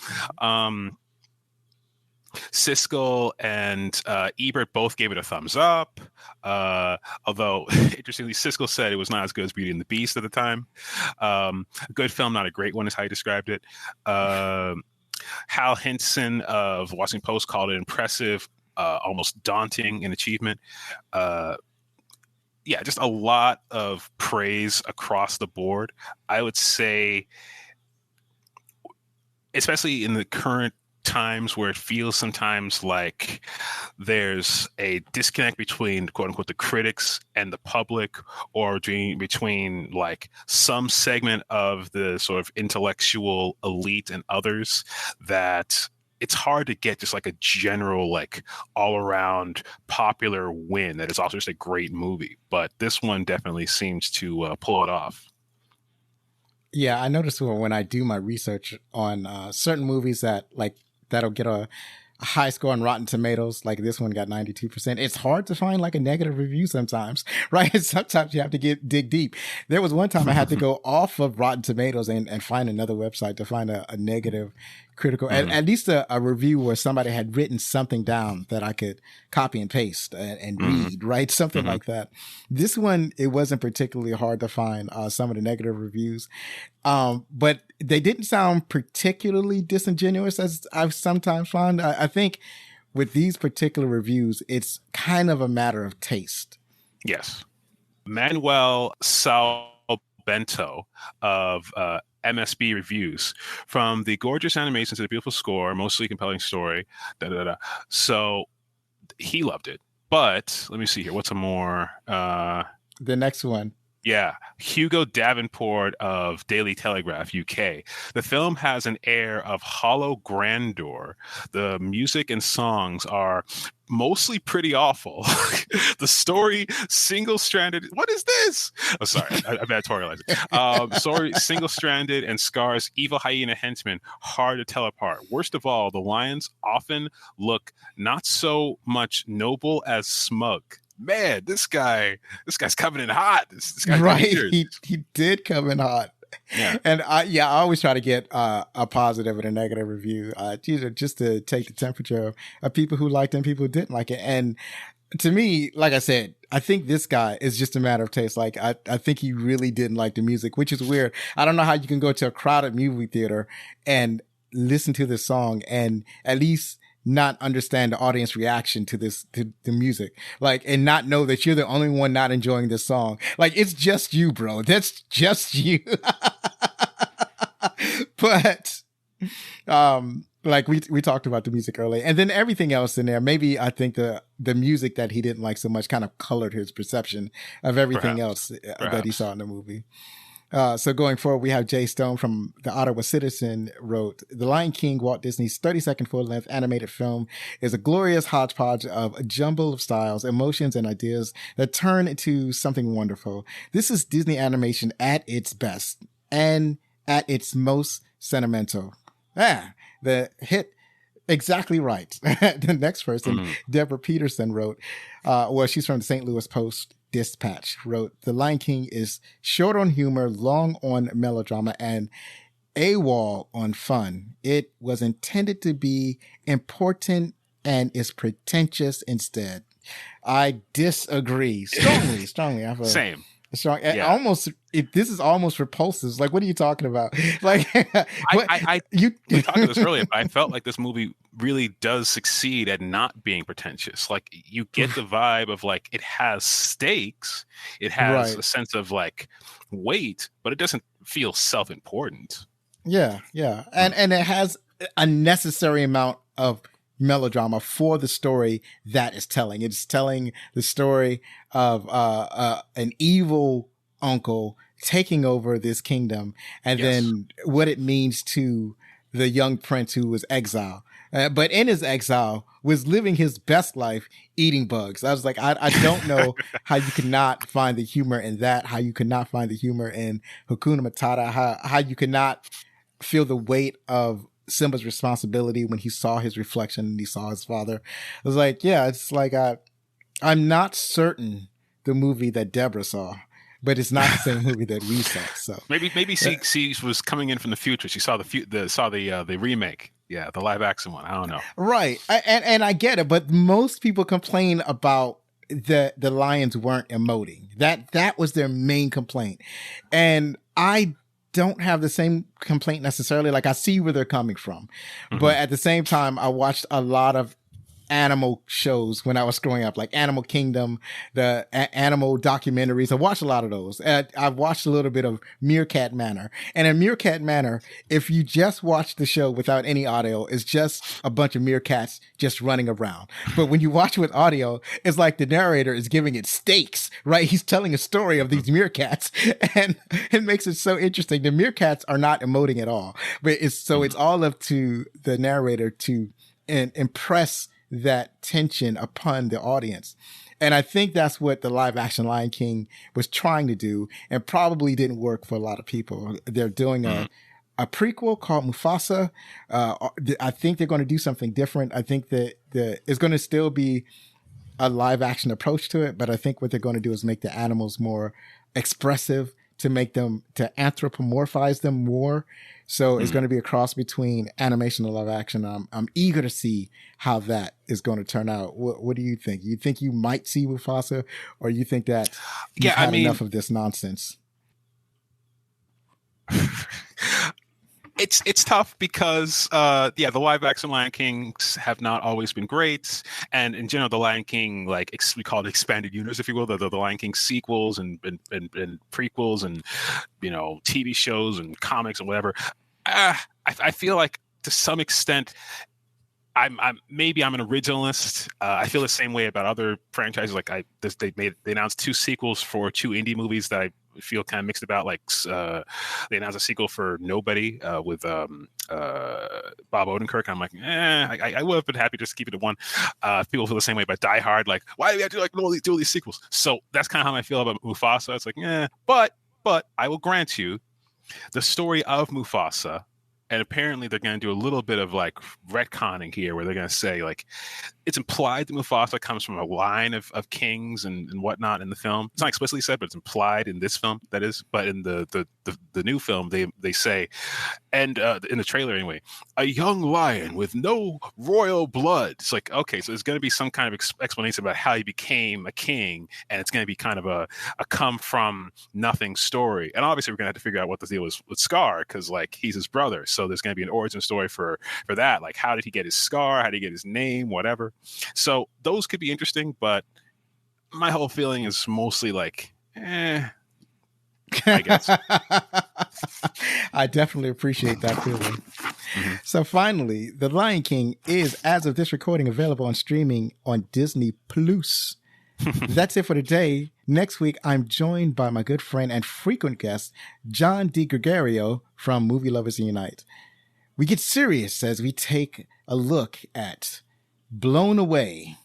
Siskel and Ebert both gave it a thumbs up. Although, interestingly, Siskel said it was not as good as Beauty and the Beast at the time. A good film, not a great one, is how he described it. Hal Hinson of the Washington Post called it impressive, almost daunting in achievement. Just a lot of praise across the board. I would say, especially in the current times where it feels sometimes like there's a disconnect between quote unquote the critics and the public, or between like some segment of the sort of intellectual elite and others, that it's hard to get just like a general, like all around popular win that is also just a great movie. But this one definitely seems to pull it off. Yeah, I noticed when I do my research on certain movies that'll get a high score on Rotten Tomatoes, like this one got 92%. It's hard to find like a negative review sometimes, right? Sometimes you have to dig deep. There was one time I had to go off of Rotten Tomatoes and find another website to find a negative critical, at least a review where somebody had written something down that I could copy and paste and read, right? Something like that. This one, it wasn't particularly hard to find some of the negative reviews. But they didn't sound particularly disingenuous, as I've sometimes found. I think with these particular reviews, it's kind of a matter of taste. Yes. Manuel Salbento of MSB Reviews, from the gorgeous animations to the beautiful score, mostly compelling story, So he loved it. But let me see here. What's a more... the next one. Yeah, Hugo Davenport of Daily Telegraph, UK. The film has an air of hollow grandeur. The music and songs are mostly pretty awful. The story, single-stranded. What is this? Oh, sorry, I editorialized it. Story, single-stranded, and Scar's evil hyena henchmen hard to tell apart. Worst of all, the lions often look not so much noble as smug. Man, this guy's coming in hot. This guy's right. He did come in hot. Yeah. And I always try to get a positive and a negative review, just to take the temperature of people who liked it and people who didn't like it. And to me, like I said, I think this guy is just a matter of taste. Like I think he really didn't like the music, which is weird. I don't know how you can go to a crowded movie theater and listen to this song and at least not understand the audience reaction to the music, like, and not know that you're the only one not enjoying this song. Like, it's just you, bro. That's just you. But, like we talked about the music earlier, and then everything else in there. Maybe I think the music that he didn't like so much kind of colored his perception of everything else that he saw in the movie. So going forward, we have Jay Stone from the Ottawa Citizen wrote, The Lion King, Walt Disney's 32nd full-length animated film, is a glorious hodgepodge of a jumble of styles, emotions, and ideas that turn into something wonderful. This is Disney animation at its best and at its most sentimental. The hit Exactly right. The next person, Deborah Peterson, wrote, she's from the St. Louis Post-Dispatch, wrote, The Lion King is short on humor, long on melodrama, and AWOL on fun. It was intended to be important and is pretentious instead. I disagree strongly. I feel Same. strong. Yeah. This is almost repulsive. It's like, what are you talking about? Like, we talked about this earlier, but I felt like this movie really does succeed at not being pretentious. Like, you get the vibe of like it has stakes, it has a sense of like weight, but it doesn't feel self-important. Yeah, and it has a necessary amount of melodrama for the story that is telling. It's telling the story of an evil uncle taking over this kingdom, and then what it means to the young prince who was exiled. But in his exile was living his best life eating bugs. I was like, I don't know how you could not find the humor in that, how you could not find the humor in Hakuna Matata, how you could not feel the weight of Simba's responsibility when he saw his reflection and he saw his father. I was like, yeah, it's like, I'm not certain the movie that Deborah saw, but it's not the same movie that we saw. So maybe she was coming in from the future. She saw the remake. Yeah, the live action one. I don't know. Right. And I get it, but most people complain about the lions weren't emoting. That was their main complaint. And I don't have the same complaint necessarily. Like, I see where they're coming from, but at the same time, I watched a lot of animal shows when I was growing up, like Animal Kingdom, the animal documentaries. I watched a lot of those. I've watched a little bit of Meerkat Manor. And in Meerkat Manor, if you just watch the show without any audio, it's just a bunch of meerkats just running around. But when you watch with audio, it's like the narrator is giving it stakes, right? He's telling a story of these meerkats, and it makes it so interesting. The meerkats are not emoting at all, but it's all up to the narrator to impress that tension upon the audience. And I think that's what the live action Lion King was trying to do, and probably didn't work for a lot of people. They're doing a prequel called Mufasa. I think they're going to do something different. I think that it's going to still be a live action approach to it, but I think what they're going to do is make the animals more expressive, to anthropomorphize them more. So it's going to be a cross between animation and live action. I'm eager to see how that is going to turn out. What do you think? You think you might see Mufasa, or you think that you've had enough of this nonsense? It's tough because the live action Lion Kings have not always been great, and in general the Lion King, like we call it expanded universe, if you will, the Lion King sequels and prequels and TV shows and comics and whatever. I feel like to some extent I'm an originalist. I feel the same way about other franchises. Like they announced 2 sequels for 2 indie movies that I feel kind of mixed about. Like they announced a sequel for Nobody with Bob Odenkirk. I'm like, I would have been happy just to keep it at 1. People feel the same way about Die Hard. Like, why do we have to do all these sequels? So that's kind of how I feel about Mufasa. It's like, but I will grant you the story of Mufasa. And apparently they're going to do a little bit of like retconning here, where they're going to say, like, it's implied that Mufasa comes from a line of kings and whatnot in the film. It's not explicitly said, but it's implied in this film, that is. But in the new film, they say, and in the trailer anyway, a young lion with no royal blood. It's like, okay, so there's going to be some kind of explanation about how he became a king, and it's going to be kind of a come from nothing story. And obviously we're going to have to figure out what the deal is with Scar, because like he's his brother. So there's going to be an origin story for that. Like, how did he get his scar? How did he get his name? Whatever. So those could be interesting, but my whole feeling is mostly like, I guess. I definitely appreciate that feeling. So finally, The Lion King is, as of this recording, available on streaming on Disney Plus. That's it for today. Next week, I'm joined by my good friend and frequent guest, John DiGregorio from Movie Lovers Unite. We get serious as we take a look at Blown Away.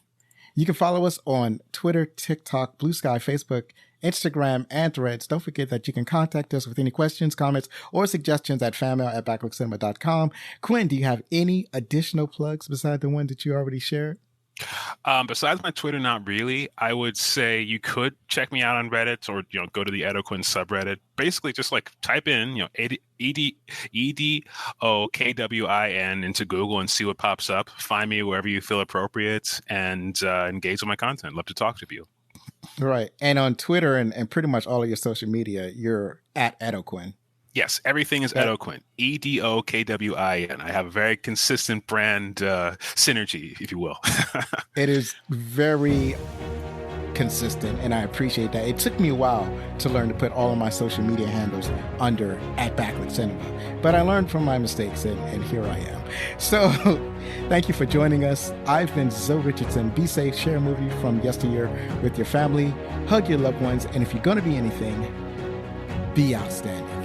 You can follow us on Twitter, TikTok, Blue Sky, Facebook, Instagram, and Threads. Don't forget that you can contact us with any questions, comments, or suggestions at fanmail@backlookcinema.com. Quinn, do you have any additional plugs besides the one that you already shared? Besides my Twitter, not really. I would say you could check me out on Reddit or go to the Edo Quinn subreddit. Basically, just like type in EDOKWIN into Google and see what pops up. Find me wherever you feel appropriate and engage with my content. Love to talk to you. Right, and on Twitter and pretty much all of your social media, you're at Edo Quinn. Yes, everything is Edo Quinn. EDOKWIN. I have a very consistent brand synergy, if you will. It is very consistent, and I appreciate that. It took me a while to learn to put all of my social media handles under @BacklookCinema, but I learned from my mistakes, and here I am. So, thank you for joining us. I've been Zoe Richardson. Be safe, share a movie from yesteryear with your family, hug your loved ones, and if you're going to be anything, be outstanding.